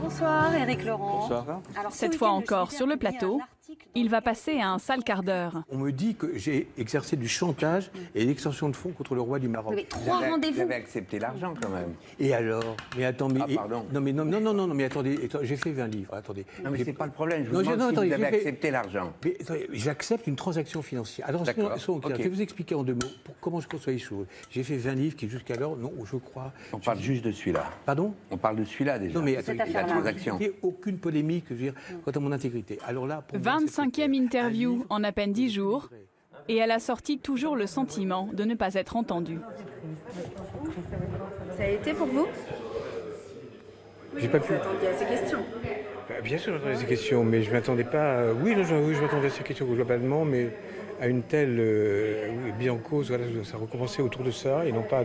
Bonsoir Éric Laurent. Bonsoir. Alors, cette fois encore sur le plateau, il va passer un sale quart d'heure. On me dit que j'ai exercé du chantage et l'extorsion de fonds contre le roi du Maroc. Vous avez 3 rendez-vous. Vous avez accepté l'argent quand même. Et alors? Mais attends, mais... pardon. Non, mais attendez, j'ai fait 20 livres, attendez. Non, mais c'est pas le problème, je vous demande si vous avez accepté l'argent. Mais j'accepte une transaction financière. Alors, je vais vous expliquer en 2 mots comment je conçois les choses. J'ai fait 20 livres qui jusqu'alors, non, je crois... On parle juste de celui-là. Pardon? On parle de celui-là déjà. Non, mais attendez, la transaction. Il n'y a aucune polémique, je veux dire, quant à mon intégrité. Alors là, pour 25e interview en à peine 10 jours, et elle a sorti toujours le sentiment de ne pas être entendue. Ça a été pour vous? J'ai pas pu. Vous attendiez à ces questions? Bien sûr, j'attendais à ces questions, mais je ne m'attendais pas... Oui, je m'attendais à ces questions globalement, mais à une telle mise en cause, voilà, ça recommençait autour de ça, et non pas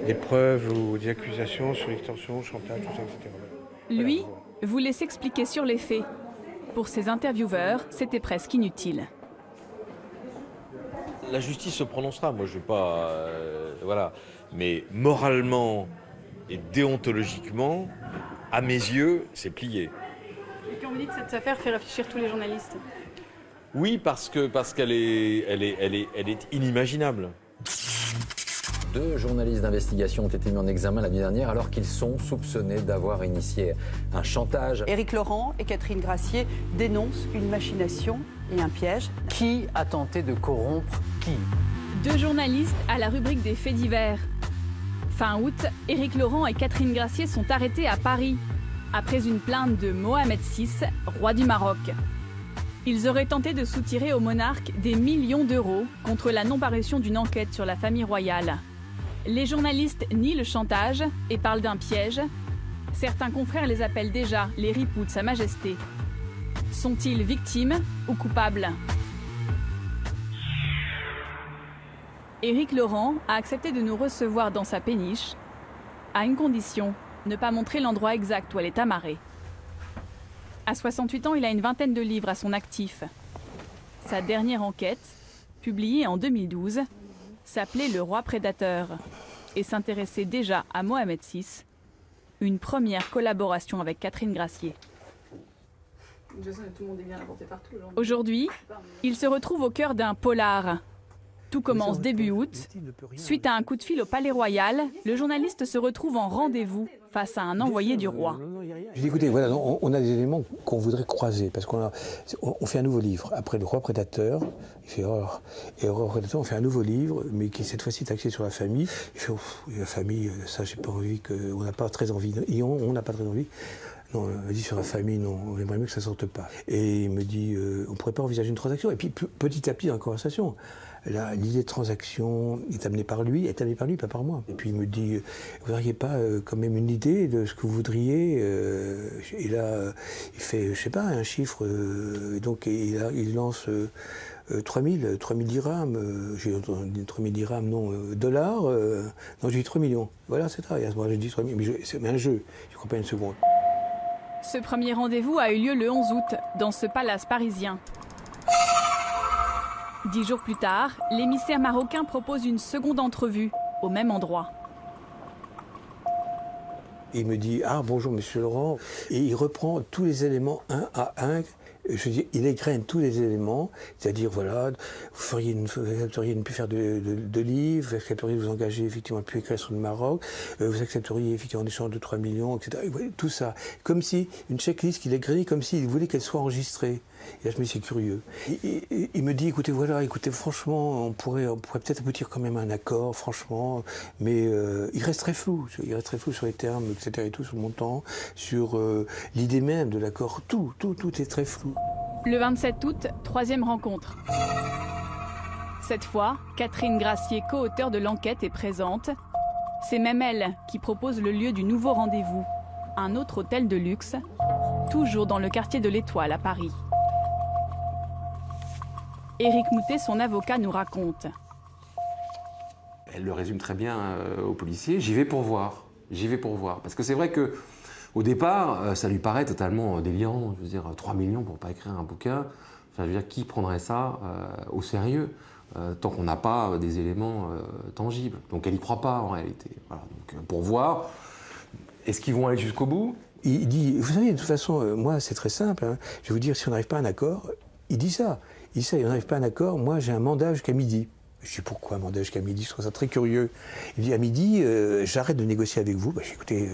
des preuves ou des accusations sur l'extorsion, chantage, tout ça, etc. Lui voulait s'expliquer sur les faits. Pour ses intervieweurs, c'était presque inutile. La justice se prononcera, moi je ne vais pas... voilà. Mais moralement et déontologiquement, à mes yeux, c'est plié. Et quand vous dites que cette affaire fait réfléchir tous les journalistes? Oui, parce qu'elle est inimaginable. 2 journalistes d'investigation ont été mis en examen l'année dernière alors qu'ils sont soupçonnés d'avoir initié un chantage. Éric Laurent et Catherine Gracier dénoncent une machination et un piège. Qui a tenté de corrompre qui? 2 journalistes à la rubrique des faits divers. Fin août, Éric Laurent et Catherine Gracier sont arrêtés à Paris, après une plainte de Mohamed VI, roi du Maroc. Ils auraient tenté de soutirer au monarque des millions d'euros contre la non-parution d'une enquête sur la famille royale. Les journalistes nient le chantage et parlent d'un piège. Certains confrères les appellent déjà les ripoux de Sa Majesté. Sont-ils victimes ou coupables? Éric Laurent a accepté de nous recevoir dans sa péniche, à une condition, ne pas montrer l'endroit exact où elle est amarrée. À 68 ans, il a une vingtaine de livres à son actif. Sa dernière enquête, publiée en 2012, s'appelait Le Roi Prédateur et s'intéressait déjà à Mohamed VI, une première collaboration avec Catherine Gracier. Aujourd'hui, il se retrouve au cœur d'un polar. Tout commence début août. Suite à un coup de fil au Palais Royal, le journaliste se retrouve en rendez-vous face à un envoyé du roi. Je dis, écoutez, voilà, on a des éléments qu'on voudrait croiser, parce qu'on fait un nouveau livre. Après Le Roi Prédateur, il fait horreur. Et Le Roi Prédateur, on fait un nouveau livre, mais qui cette fois-ci est axé sur la famille. Il fait, la famille, ça, j'ai pas envie, on n'a pas très envie. Et on n'a pas très envie. Non, il me dit sur la famille, non, on aimerait mieux que ça ne sorte pas. Et il me dit, on ne pourrait pas envisager une transaction. Et puis, petit à petit, dans la conversation, l'idée de transaction est amenée par lui, pas par moi. Et puis il me dit, vous n'auriez pas quand même une idée de ce que vous voudriez Et là, il fait, je sais pas, un chiffre, donc il lance 3000 dirhams, j'ai entendu 3000 dirhams, non, dollars, non, j'ai dit 3 millions. Voilà, c'est ça, et à ce moment-là, j'ai dit 3 millions, mais c'est un jeu, je ne crois pas une seconde. Ce premier rendez-vous a eu lieu le 11 août, dans ce palace parisien. 10 jours plus tard, l'émissaire marocain propose une seconde entrevue, au même endroit. Il me dit « Ah, bonjour, monsieur Laurent », et il reprend tous les éléments un à un. Je dis, il égrène tous les éléments, c'est-à-dire, voilà, vous accepteriez de ne plus faire de livres, vous accepteriez de vous engager effectivement à ne plus écrire sur le Maroc, vous accepteriez effectivement en échange de 3 millions, etc. Et voilà, tout ça, comme si, une checklist qu'il égrène comme s'il voulait qu'elle soit enregistrée. Et là, je me dis, c'est curieux. Il me dit, écoutez, franchement, on pourrait peut-être aboutir quand même à un accord, franchement, mais il reste très flou. Il reste très flou sur les termes, etc., et tout, sur le montant, sur l'idée même de l'accord. Tout est très flou. Le 27 août, troisième rencontre. Cette fois, Catherine Gracier, co-auteure de l'enquête, est présente. C'est même elle qui propose le lieu du nouveau rendez-vous, un autre hôtel de luxe, toujours dans le quartier de l'Étoile à Paris. Éric Moutet, son avocat, nous raconte. Elle le résume très bien aux policiers. J'y vais pour voir. Parce que c'est vrai que au départ, ça lui paraît totalement délirant. Je veux dire, 3 millions pour ne pas écrire un bouquin. Enfin, je veux dire, qui prendrait ça au sérieux tant qu'on n'a pas des éléments tangibles. Donc elle n'y croit pas en réalité. Voilà, donc, pour voir, est-ce qu'ils vont aller jusqu'au bout? Il dit, vous savez, de toute façon, moi c'est très simple. Hein. Je vais vous dire, si on n'arrive pas à un accord, il dit ça. Il dit ça, il n'arrive pas à un accord, moi j'ai un mandat jusqu'à midi. Je dis pourquoi un mandat jusqu'à midi? Je trouve ça très curieux. Il dit à midi, j'arrête de négocier avec vous. Écoutez,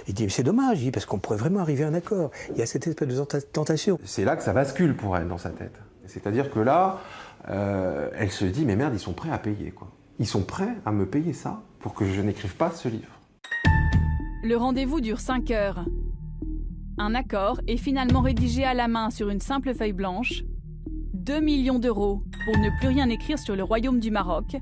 il dit, c'est dommage, il dit, parce qu'on pourrait vraiment arriver à un accord. Il y a cette espèce de tentation. C'est là que ça bascule pour elle dans sa tête. C'est-à-dire que là, elle se dit, mais merde, ils sont prêts à payer, quoi. Ils sont prêts à me payer ça pour que je n'écrive pas ce livre. Le rendez-vous dure 5 heures. Un accord est finalement rédigé à la main sur une simple feuille blanche. 2 millions d'euros pour ne plus rien écrire sur le royaume du Maroc.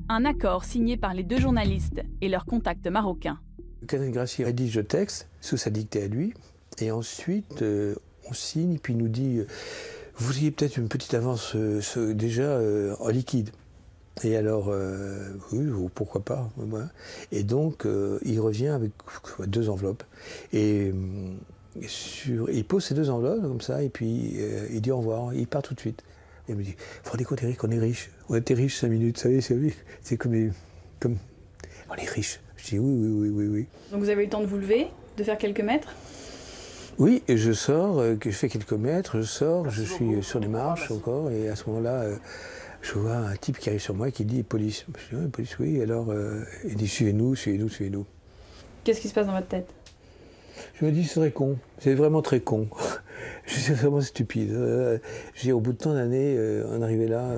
Un accord signé par les deux journalistes et leurs contacts marocains. Catherine Gracier rédige le texte sous sa dictée à lui. Et ensuite, on signe, puis il nous dit vous ayez peut-être une petite avance déjà en liquide. Et alors, oui, pourquoi pas. Voilà. Et donc, il revient avec 2 enveloppes. Et il pose ces 2 enveloppes comme ça, et puis il dit au revoir, il part tout de suite. Et il me dit, vous vous rendez compte, Eric, on est riche. On était riche 5 minutes, vous savez, c'est comme... On est riche. Je dis oui. Donc vous avez eu le temps de vous lever, de faire quelques mètres? Oui, et je sors, je fais quelques mètres, je suis sur les marches encore, et à ce moment-là, je vois un type qui arrive sur moi et qui dit police. Je dis police, oui, alors il dit suivez-nous. Qu'est-ce qui se passe dans votre tête? Je me dis c'est très con, c'est vraiment très con. C'est vraiment stupide. Au bout de tant d'années, en arriver là.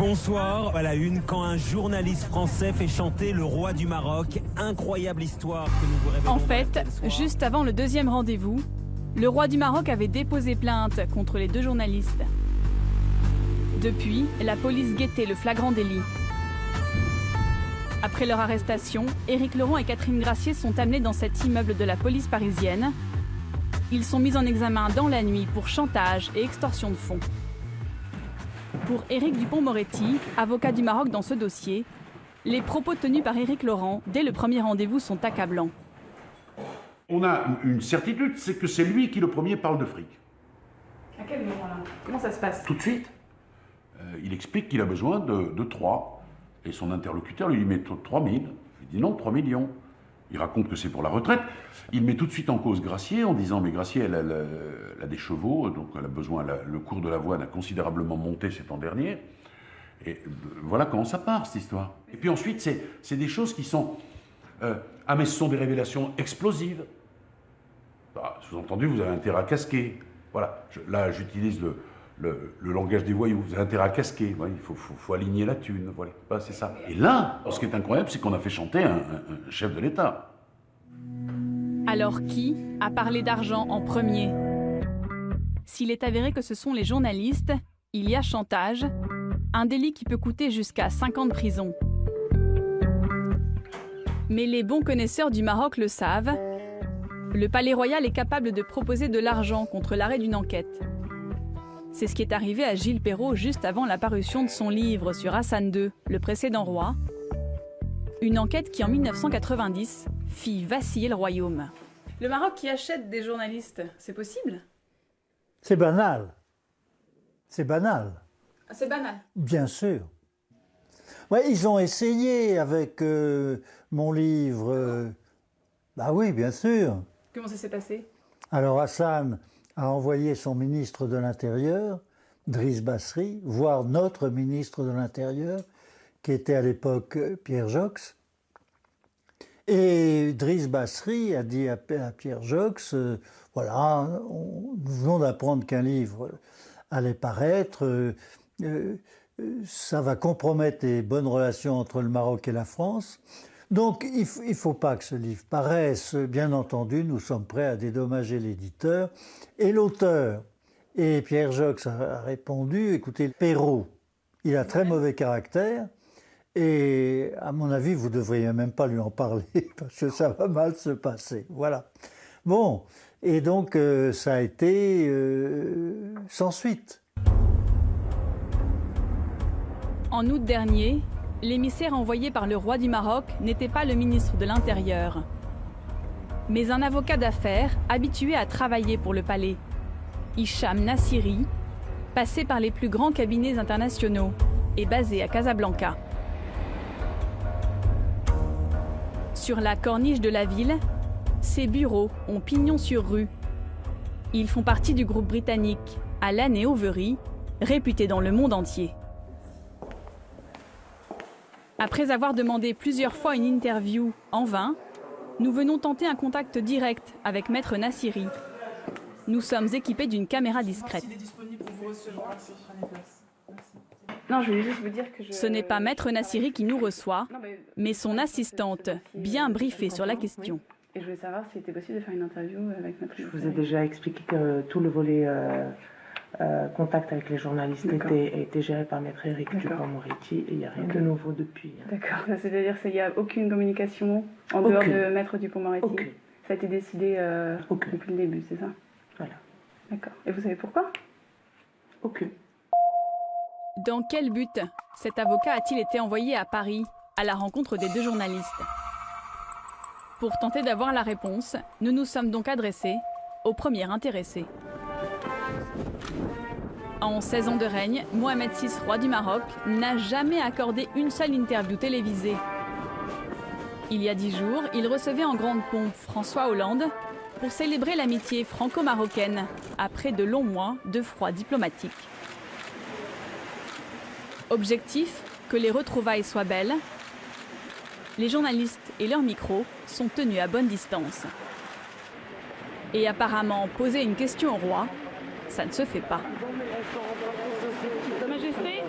Bonsoir, à la une, quand un journaliste français fait chanter le roi du Maroc. Incroyable histoire que nous vous révélons. En fait, juste avant le deuxième rendez-vous, le roi du Maroc avait déposé plainte contre les deux journalistes. Depuis, la police guettait le flagrant délit. Après leur arrestation, Éric Laurent et Catherine Gracier sont amenés dans cet immeuble de la police parisienne. Ils sont mis en examen dans la nuit pour chantage et extorsion de fonds. Pour Éric Dupond-Moretti, avocat du Maroc dans ce dossier, les propos tenus par Éric Laurent dès le premier rendez-vous sont accablants. On a une certitude, c'est que c'est lui qui le premier parle de fric. À quel moment-là? Comment ça se passe? Tout de suite. Il explique qu'il a besoin de 3. Et son interlocuteur lui dit, mais 3 000. Il dit non, 3 millions. Il raconte que c'est pour la retraite. Il met tout de suite en cause Gracier en disant, mais Gracier, elle a des chevaux, donc elle a besoin, le cours de l'avoine a considérablement monté ces temps derniers. Et voilà comment ça part, cette histoire. Et puis ensuite, c'est des choses qui sont... ah, mais ce sont des révélations explosives. Bah, sous-entendu, vous avez intérêt à casquer. Voilà, là, j'utilise le langage des voyous. Vous avez intérêt à casquer. Ouais, il faut aligner la thune. Voilà, bah, c'est ça. Et là, ce qui est incroyable, c'est qu'on a fait chanter un chef de l'État. Alors qui a parlé d'argent en premier? S'il est avéré que ce sont les journalistes, il y a chantage, un délit qui peut coûter jusqu'à 5 ans de prison. Mais les bons connaisseurs du Maroc le savent, le Palais Royal est capable de proposer de l'argent contre l'arrêt d'une enquête. C'est ce qui est arrivé à Gilles Perrault juste avant la parution de son livre sur Hassan II, le précédent roi. Une enquête qui, en 1990, fit vaciller le royaume. Le Maroc qui achète des journalistes, c'est possible? C'est banal. C'est banal. Ah, c'est banal? Bien sûr. Ouais, ils ont essayé avec mon livre. Bah oui, bien sûr. Comment ça s'est passé? Alors Hassan a envoyé son ministre de l'Intérieur, Driss Basri, voir notre ministre de l'Intérieur, qui était à l'époque Pierre Jox. Et Driss Basri a dit à Pierre Jox, voilà, nous venons d'apprendre qu'un livre allait paraître, ça va compromettre les bonnes relations entre le Maroc et la France. Donc il ne faut pas que ce livre paraisse. Bien entendu, nous sommes prêts à dédommager l'éditeur et l'auteur. Et Pierre Jox a répondu, écoutez, Perrault, il a très mauvais caractère et à mon avis, vous ne devriez même pas lui en parler parce que ça va mal se passer. Voilà. Bon, et donc ça a été sans suite. En août dernier, l'émissaire envoyé par le roi du Maroc n'était pas le ministre de l'Intérieur, mais un avocat d'affaires habitué à travailler pour le palais, Hicham Nassiri, passé par les plus grands cabinets internationaux et basé à Casablanca. Sur la corniche de la ville, ses bureaux ont pignon sur rue. Ils font partie du groupe britannique Allen & Overy, réputé dans le monde entier. Après avoir demandé plusieurs fois une interview en vain, nous venons tenter un contact direct avec Maître Nassiri. Nous sommes équipés d'une caméra discrète. Non, je voulais juste vous dire que Ce n'est pas Maître Nassiri qui nous reçoit, mais son assistante, bien briefée sur la question. Et je voulais savoir s'il était possible de faire une interview avec Maître Nassiri. Je vous ai déjà expliqué que tout le volet contact avec les journalistes était géré par Maître Éric Dupond-Moretti et il n'y a rien de nouveau depuis. D'accord, c'est-à-dire qu'il n'y a aucune communication en dehors de Maître Dupond-Moretti. Ça a été décidé depuis le début, c'est ça? Voilà. D'accord. Et vous savez pourquoi? Aucune. Dans quel but cet avocat a-t-il été envoyé à Paris à la rencontre des deux journalistes? Pour tenter d'avoir la réponse, nous nous sommes donc adressés au premier intéressé. En 16 ans de règne, Mohamed VI, roi du Maroc, n'a jamais accordé une seule interview télévisée. Il y a 10 jours, il recevait en grande pompe François Hollande pour célébrer l'amitié franco-marocaine après de longs mois de froid diplomatique. Objectif, que les retrouvailles soient belles. Les journalistes et leurs micros sont tenus à bonne distance. Et apparemment, poser une question au roi, ça ne se fait pas. Sa Majesté,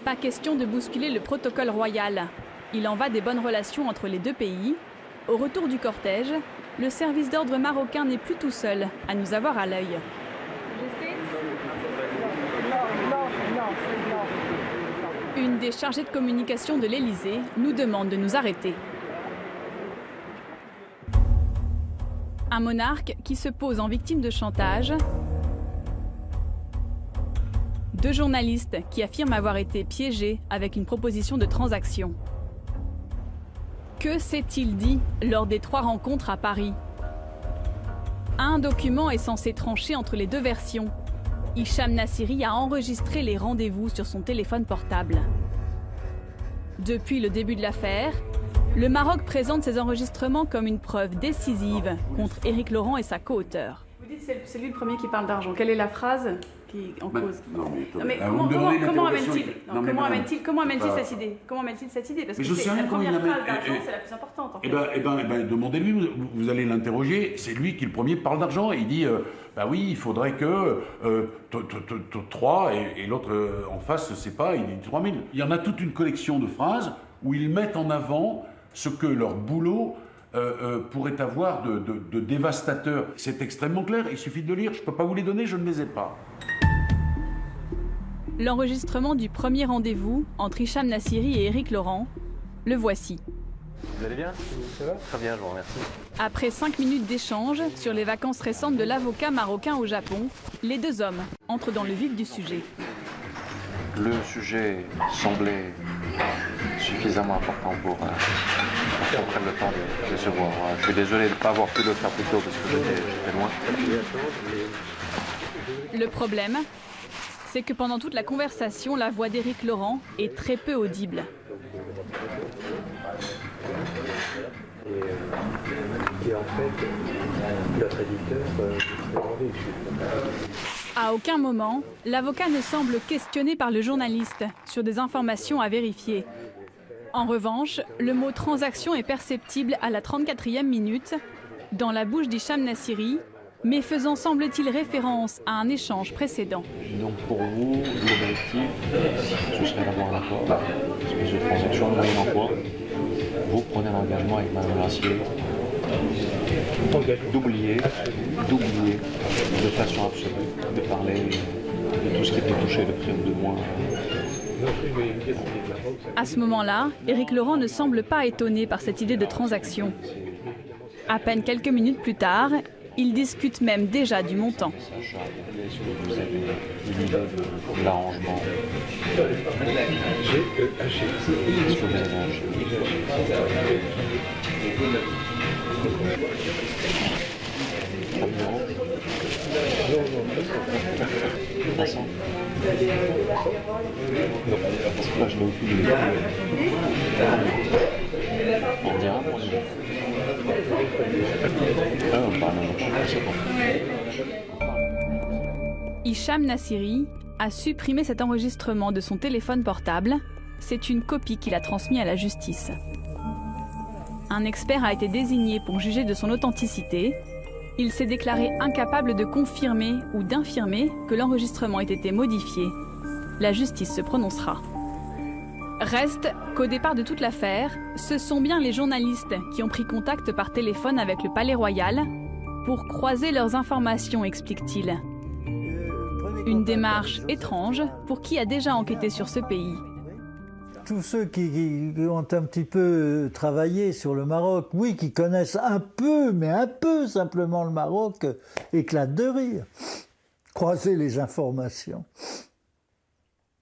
Pas question de bousculer le protocole royal. Il en va des bonnes relations entre les deux pays. Au retour du cortège, le service d'ordre marocain n'est plus tout seul à nous avoir à l'œil. Une des chargées de communication de l'Élysée nous demande de nous arrêter. Un monarque qui se pose en victime de chantage. Deux journalistes qui affirment avoir été piégés avec une proposition de transaction. Que s'est-il dit lors des 3 rencontres à Paris? Un document est censé trancher entre les deux versions. Hicham Nassiri a enregistré les rendez-vous sur son téléphone portable. Depuis le début de l'affaire, le Maroc présente ces enregistrements comme une preuve décisive contre Éric Laurent et sa co-auteure. Vous dites que c'est lui le premier qui parle d'argent. Quelle est la phrase qui est en cause? Comment amène-t-il cette idée? Comment amène-t-il cette idée? Parce que c'est la première phrase d'argent, c'est la plus importante. En fait. Demandez-lui, vous allez l'interroger, c'est lui qui le premier parle d'argent. Il dit, bah oui, il faudrait que 3 et l'autre en face, c'est pas, il dit 3000. Il y en a toute une collection de phrases où ils mettent en avant ce que leur boulot pourrait avoir de dévastateur. C'est extrêmement clair, il suffit de le lire, je ne peux pas vous les donner, je ne les ai pas. L'enregistrement du premier rendez-vous entre Hicham Nassiri et Éric Laurent, le voici. Vous allez bien? Ça va? Très bien, je vous remercie. Après 5 minutes d'échange sur les vacances récentes de l'avocat marocain au Japon, les deux hommes entrent dans le vif du sujet. Le sujet semblait suffisamment important pour qu'on prenne le temps de se voir. Je suis désolé de ne pas avoir pu le faire plus tôt parce que j'étais loin. Le problème, c'est que pendant toute la conversation, la voix d'Éric Laurent est très peu audible. Et en fait, notre éditeur À aucun moment, l'avocat ne semble questionné par le journaliste sur des informations à vérifier. En revanche, le mot transaction est perceptible à la 34e minute dans la bouche d'Hicham Nassiri, mais faisant semble-t-il référence à un échange précédent. Donc pour vous, l'objectif, ce serait d'avoir un accord, une espèce de transaction moyennant quoi vous prenez l'engagement avec Mme Gracier d'oublier de façon absolue, de parler de tout ce qui était touché de près ou de loin. À ce moment-là, Éric Laurent ne semble pas étonné par cette idée de transaction. À peine quelques minutes plus tard, ils discutent même déjà du montant. Est-ce que vous avez une idée de l'arrangement? Est-ce que vous avez un chiffre? Là, je n'ai aucune idée. On dira pour nous. On parle Hicham Nassiri a supprimé cet enregistrement de son téléphone portable. C'est une copie qu'il a transmise à la justice. Un expert a été désigné pour juger de son authenticité. Il s'est déclaré incapable de confirmer ou d'infirmer que l'enregistrement ait été modifié. La justice se prononcera. Reste qu'au départ de toute l'affaire, ce sont bien les journalistes qui ont pris contact par téléphone avec le Palais Royal pour croiser leurs informations, explique-t-il. Une démarche étrange pour qui a déjà enquêté sur ce pays. Tous ceux qui ont un petit peu travaillé sur le Maroc, oui, qui connaissent un peu, mais un peu simplement le Maroc, éclatent de rire. Croiser les informations.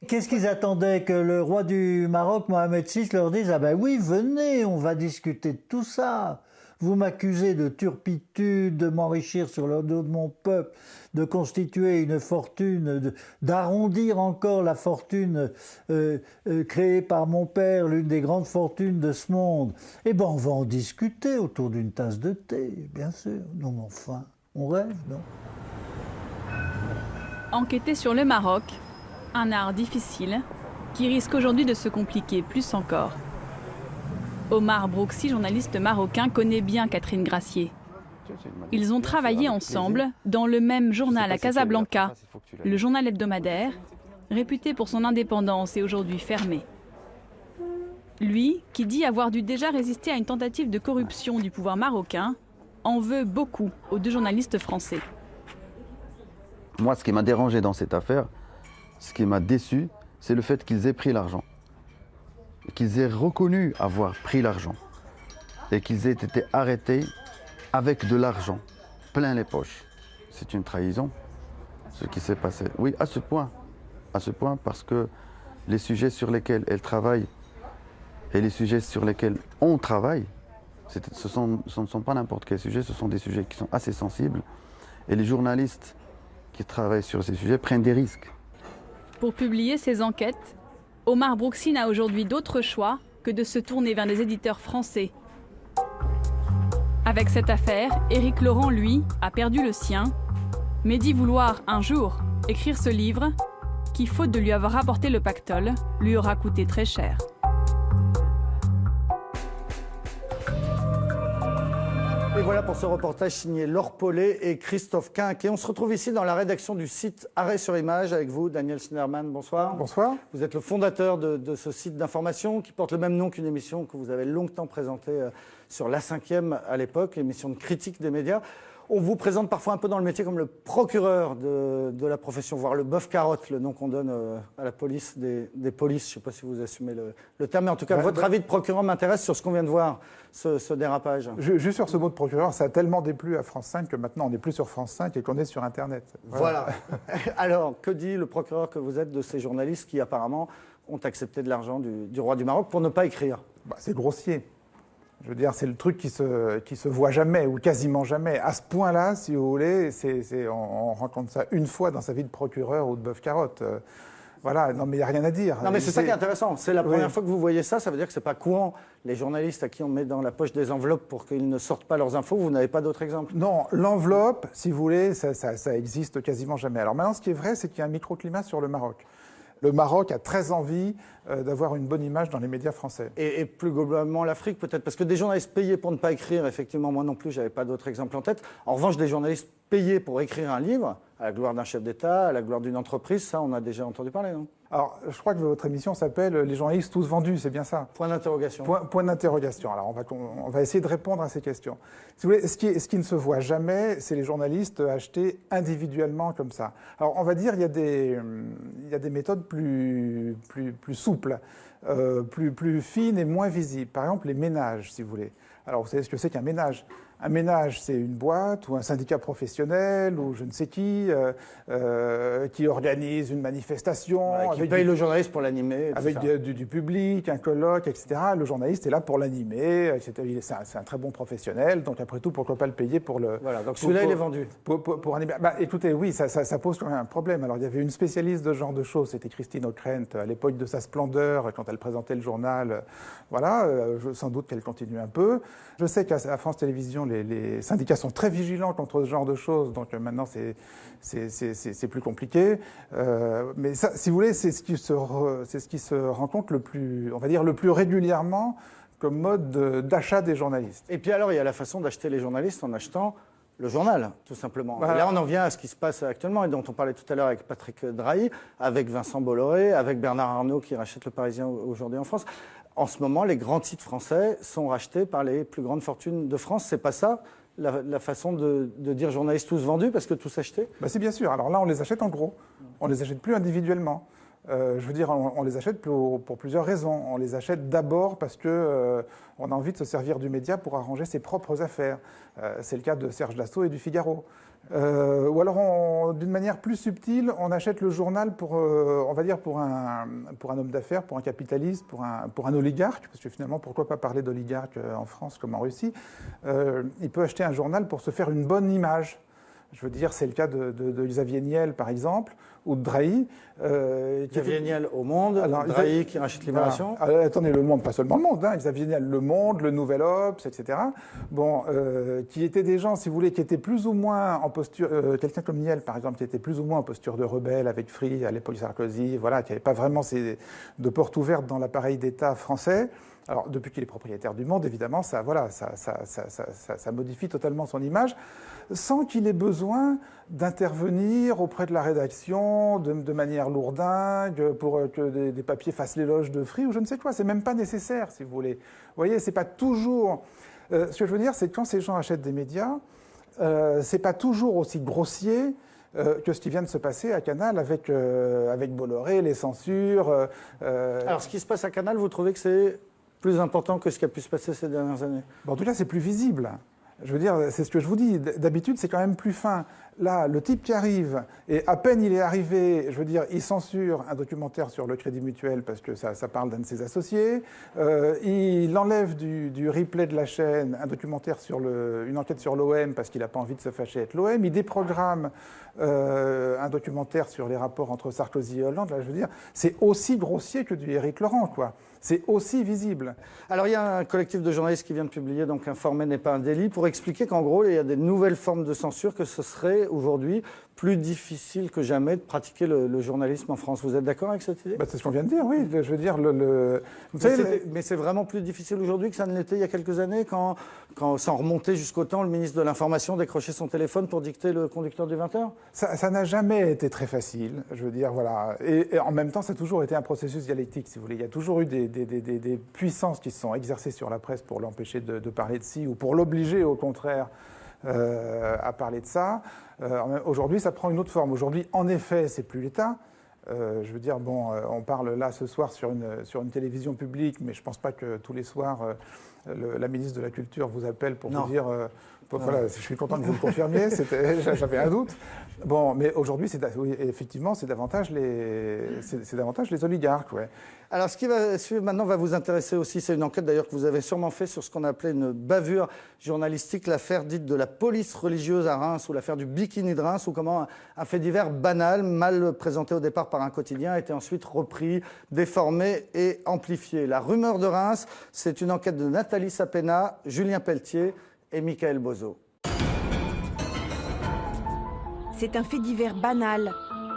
Qu'est-ce qu'ils attendaient? Que le roi du Maroc, Mohamed VI, leur dise « Ah ben oui, venez, on va discuter de tout ça. Vous m'accusez de turpitude, de m'enrichir sur le dos de mon peuple, de constituer une fortune, d'arrondir encore la fortune créée par mon père, l'une des grandes fortunes de ce monde. Eh bien, on va en discuter autour d'une tasse de thé, bien sûr. Non, mais enfin, on rêve, non? » Enquêter sur le Maroc, un art difficile qui risque aujourd'hui de se compliquer plus encore. Omar Brouxi, journaliste marocain, connaît bien Catherine Gracier. Ils ont travaillé ensemble dans le même journal à Casablanca, le journal hebdomadaire, réputé pour son indépendance, est aujourd'hui fermé. Lui, qui dit avoir dû déjà résister à une tentative de corruption du pouvoir marocain, en veut beaucoup aux 2 journalistes français. Moi, ce qui m'a dérangé dans cette affaire, ce qui m'a déçu, c'est le fait qu'ils aient pris l'argent. Qu'ils aient reconnu avoir pris l'argent. Et qu'ils aient été arrêtés avec de l'argent, plein les poches. C'est une trahison, ce qui s'est passé. Oui, à ce point, parce que les sujets sur lesquels elle travaille et les sujets sur lesquels on travaille, ce ne sont pas n'importe quels sujets, ce sont des sujets qui sont assez sensibles. Et les journalistes qui travaillent sur ces sujets prennent des risques. Pour publier ses enquêtes, Omar Brooksy n'a aujourd'hui d'autre choix que de se tourner vers des éditeurs français. Avec cette affaire, Éric Laurent, lui, a perdu le sien, mais dit vouloir un jour écrire ce livre qui, faute de lui avoir rapporté le pactole, lui aura coûté très cher. Et voilà pour ce reportage signé Laure Paulet et Christophe Quinck. Et on se retrouve ici dans la rédaction du site Arrêt sur Image avec vous, Daniel Schneiderman. Bonsoir. Bonsoir. Vous êtes le fondateur de ce site d'information qui porte le même nom qu'une émission que vous avez longtemps présentée sur La 5e à l'époque, l'émission de critique des médias. On vous présente parfois un peu dans le métier comme le procureur de la profession, voire le bœuf-carotte, le nom qu'on donne à la police des polices. Je ne sais pas si vous assumez le terme, mais en tout cas, votre avis de procureur m'intéresse sur ce qu'on vient de voir, ce dérapage. Juste sur ce mot de procureur, ça a tellement déplu à France 5 que maintenant on n'est plus sur France 5 et qu'on est sur Internet. Voilà. Alors, que dit le procureur que vous êtes de ces journalistes qui apparemment ont accepté de l'argent du roi du Maroc pour ne pas écrire? C'est grossier. Je veux dire, c'est le truc qui se voit jamais ou quasiment jamais. À ce point-là, si vous voulez, on rencontre ça une fois dans sa vie de procureur ou de bœuf-carotte. Voilà, non mais il n'y a rien à dire. Non mais c'est ça qui est intéressant. C'est la première fois que vous voyez ça, ça veut dire que ce n'est pas courant. Les journalistes à qui on met dans la poche des enveloppes pour qu'ils ne sortent pas leurs infos, vous n'avez pas d'autres exemples? Non, l'enveloppe, si vous voulez, ça existe quasiment jamais. Alors maintenant, ce qui est vrai, c'est qu'il y a un microclimat sur le Maroc. Le Maroc a très envie d'avoir une bonne image dans les médias français. Et plus globalement l'Afrique peut-être, parce que des journalistes payés pour ne pas écrire, effectivement, moi non plus, je n'avais pas d'autres exemples en tête. En revanche, des journalistes payés pour écrire un livre, à la gloire d'un chef d'État, à la gloire d'une entreprise, ça, on a déjà entendu parler, non? Alors, je crois que votre émission s'appelle « Les journalistes tous vendus », c'est bien ça? Point d'interrogation. Point d'interrogation. Alors, on va essayer de répondre à ces questions. Si vous voulez, ce qui ne se voit jamais, c'est les journalistes achetés individuellement comme ça. Alors, on va dire, il y a des méthodes plus souples, plus fines et moins visibles. Par exemple, les ménages, si vous voulez. Alors, vous savez ce que c'est qu'un ménage? Un ménage, c'est une boîte ou un syndicat professionnel ou je ne sais qui organise une manifestation. Qui paye le journaliste pour l'animer. Avec du public, un colloque, etc. Le journaliste est là pour l'animer, etc. C'est un très bon professionnel, donc après tout, pourquoi pas le payer pour le... Voilà, donc celui-là, il est vendu. Pour animer. Écoutez, oui, ça pose quand même un problème. Alors, il y avait une spécialiste de ce genre de choses, c'était Christine Ockrent, à l'époque de sa splendeur, quand elle présentait le journal. Voilà, sans doute qu'elle continue un peu. Je sais qu'à France Télévisions, les syndicats sont très vigilants contre ce genre de choses, donc maintenant c'est plus compliqué. Mais ça, si vous voulez, c'est ce qui se rencontre le plus, on va dire, le plus régulièrement comme mode d'achat des journalistes. Et puis alors, il y a la façon d'acheter les journalistes en achetant le journal, tout simplement. Voilà. Et là, on en vient à ce qui se passe actuellement et dont on parlait tout à l'heure avec Patrick Drahi, avec Vincent Bolloré, avec Bernard Arnault qui rachète Le Parisien aujourd'hui en France. En ce moment, les grands titres français sont rachetés par les plus grandes fortunes de France. C'est pas ça la façon de dire journalistes tous vendus parce que tous achetés? C'est bien sûr. Alors là, on les achète en gros. On les achète plus individuellement. Je veux dire, on les achète pour plusieurs raisons. On les achète d'abord parce que on a envie de se servir du média pour arranger ses propres affaires. C'est le cas de Serge Dassault et du Figaro. Ou alors, d'une manière plus subtile, on achète le journal on va dire pour un homme d'affaires, pour un capitaliste, pour un oligarque, parce que finalement, pourquoi pas parler d'oligarque en France comme en Russie? Il peut acheter un journal pour se faire une bonne image. Je veux dire, c'est le cas de Xavier Niel, par exemple, ou de Drahi. Xavier Niel au Monde, Drahi qui rachète Libération. Voilà. Attendez, Le Monde, pas seulement Le Monde. Xavier Niel, Le Monde, Le Nouvel Obs, etc. Bon, qui étaient des gens, si vous voulez, qui étaient plus ou moins en posture... quelqu'un comme Niel, par exemple, qui était plus ou moins en posture de rebelle avec Free à l'époque de Sarkozy, voilà, qui n'avait pas vraiment de porte ouverte dans l'appareil d'État français. Alors, depuis qu'il est propriétaire du Monde, évidemment, ça modifie totalement son image, sans qu'il ait besoin d'intervenir auprès de la rédaction rédaction de manière lourdingue pour que des papiers fassent l'éloge de Free ou je ne sais quoi. C'est même pas nécessaire, si vous voulez. Vous voyez, c'est pas toujours... ce que je veux dire, c'est que quand ces gens achètent des médias, c'est pas toujours aussi grossier que ce qui vient de se passer à Canal avec Bolloré, les censures. Alors, ce qui se passe à Canal, vous trouvez que c'est plus important que ce qui a pu se passer ces dernières années? En tout cas, c'est plus visible. Je veux dire, c'est ce que je vous dis. D'habitude, c'est quand même plus fin. Là, le type qui arrive, et à peine il est arrivé, je veux dire, il censure un documentaire sur le Crédit Mutuel parce que ça parle d'un de ses associés. Il enlève du replay de la chaîne un documentaire sur une enquête sur l'OM parce qu'il n'a pas envie de se fâcher avec l'OM. Il déprogramme un documentaire sur les rapports entre Sarkozy et Hollande. Là, je veux dire, c'est aussi grossier que du Éric Laurent, quoi. C'est aussi visible. Alors, il y a un collectif de journalistes qui vient de publier donc Informer n'est pas un délit pour expliquer qu'en gros, il y a des nouvelles formes de censure, que ce serait aujourd'hui plus difficile que jamais de pratiquer le journalisme en France. Vous êtes d'accord avec cette idée? C'est ce qu'on vient de dire, oui. Je veux dire, mais c'est vraiment plus difficile aujourd'hui que ça ne l'était il y a quelques années, quand sans remonter jusqu'au temps, le ministre de l'Information décrochait son téléphone pour dicter le conducteur du 20h? Ça n'a jamais été très facile, je veux dire, voilà. Et en même temps, ça a toujours été un processus dialectique, si vous voulez. Il y a toujours eu des puissances qui se sont exercées sur la presse pour l'empêcher de parler de ci, ou pour l'obliger, au contraire, à parler de ça. Aujourd'hui, ça prend une autre forme. Aujourd'hui, en effet, c'est plus l'État. Je veux dire, bon, on parle là ce soir sur une télévision publique, mais je ne pense pas que tous les soirs, la ministre de la Culture vous appelle pour vous dire... voilà, je suis content que vous le confirmiez, j'avais un doute. Bon, mais aujourd'hui, oui, effectivement, c'est davantage les oligarques. Ouais. Alors, ce qui va suivre maintenant va vous intéresser aussi. C'est une enquête d'ailleurs que vous avez sûrement fait sur ce qu'on appelait une bavure journalistique, l'affaire dite de la police religieuse à Reims, ou l'affaire du bikini de Reims, ou comment un fait divers banal, mal présenté au départ par un quotidien, a été ensuite repris, déformé et amplifié. La rumeur de Reims, c'est une enquête de Nathalie Sapena, Julien Pelletier et Michael Bozo. C'est un fait divers banal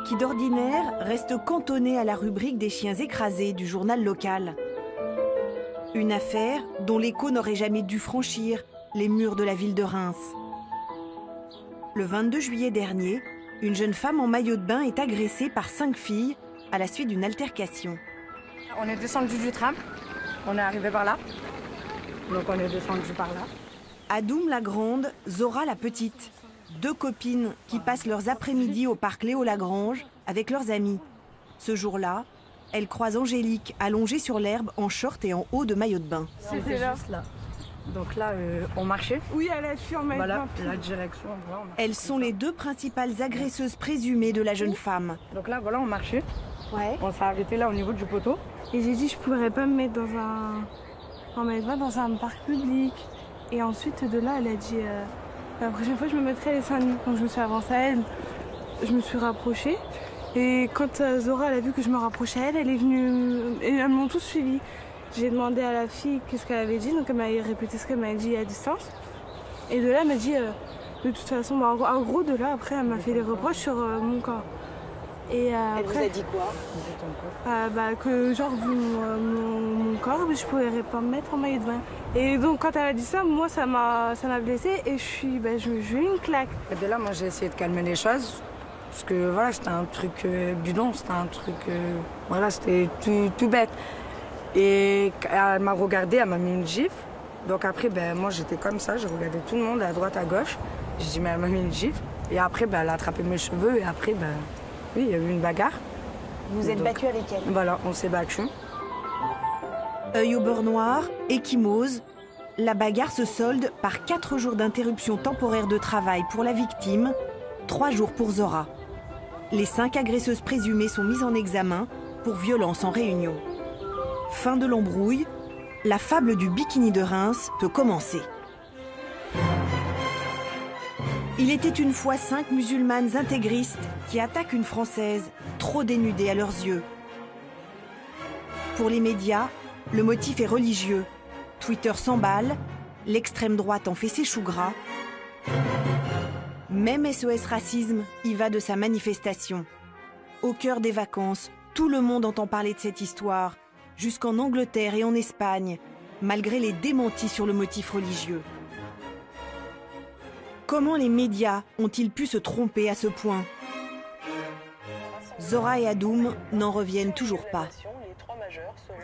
qui d'ordinaire reste cantonné à la rubrique des chiens écrasés du journal local. Une affaire dont l'écho n'aurait jamais dû franchir les murs de la ville de Reims. Le 22 juillet dernier, une jeune femme en maillot de bain est agressée par 5 filles à la suite d'une altercation. On est descendu du tram, on est arrivé par là, donc on est descendu par là. Adoum la grande, Zora la petite. 2 copines qui passent leurs après-midi au parc Léo Lagrange avec leurs amis. Ce jour-là, elles croisent Angélique allongée sur l'herbe en short et en haut de maillot de bain. C'était juste là. Donc là, on marchait. Oui, elle a fui en même Voilà, la direction. Voilà, elles sont les 2 principales agresseuses présumées de la jeune femme. Donc là, voilà, on marchait. Ouais. On s'est arrêté là au niveau du poteau. Et j'ai dit, je pourrais pas me mettre dans un parc public. Et ensuite, de là, elle a dit, la prochaine fois, je me mettrai les seins nus. Donc je me suis avancée à elle, je me suis rapprochée. Et quand Zora, elle a vu que je me rapprochais à elle, elle est venue, et elles m'ont tous suivie. J'ai demandé à la fille qu'est-ce qu'elle avait dit, donc elle m'a répété ce qu'elle m'a dit à distance. Et de là, elle m'a dit, de toute façon, en gros, de là, après, elle m'a fait des reproches sur mon corps. Et elle après, vous a dit quoi? Que genre, vu mon corps, je pourrais pas me mettre en maillot de bain. Et donc, quand elle a dit ça, moi, ça m'a blessée et j'ai eu une claque. Et de là, moi, j'ai essayé de calmer les choses. Parce que voilà, c'était un truc bidon, c'était un truc. Voilà, c'était tout bête. Et elle m'a regardée, elle m'a mis une gifle. Donc après, moi, j'étais comme ça, j'ai regardé tout le monde à droite, à gauche. J'ai dit, mais elle m'a mis une gifle. Et après, elle a attrapé mes cheveux et après, oui, il y a eu une bagarre. Vous êtes battu avec elle? Voilà, on s'est battu. Œil au beurre noir, échymose, la bagarre se solde par 4 jours d'interruption temporaire de travail pour la victime, 3 jours pour Zora. Les 5 agresseuses présumées sont mises en examen pour violence en réunion. Fin de l'embrouille, la fable du bikini de Reims peut commencer. Il était une fois 5 musulmanes intégristes qui attaquent une Française trop dénudée à leurs yeux. Pour les médias, le motif est religieux. Twitter s'emballe, l'extrême droite en fait ses choux gras. Même SOS Racisme y va de sa manifestation. Au cœur des vacances, tout le monde entend parler de cette histoire, jusqu'en Angleterre et en Espagne, malgré les démentis sur le motif religieux. Comment les médias ont-ils pu se tromper à ce point? Zora et Adoum n'en reviennent toujours pas.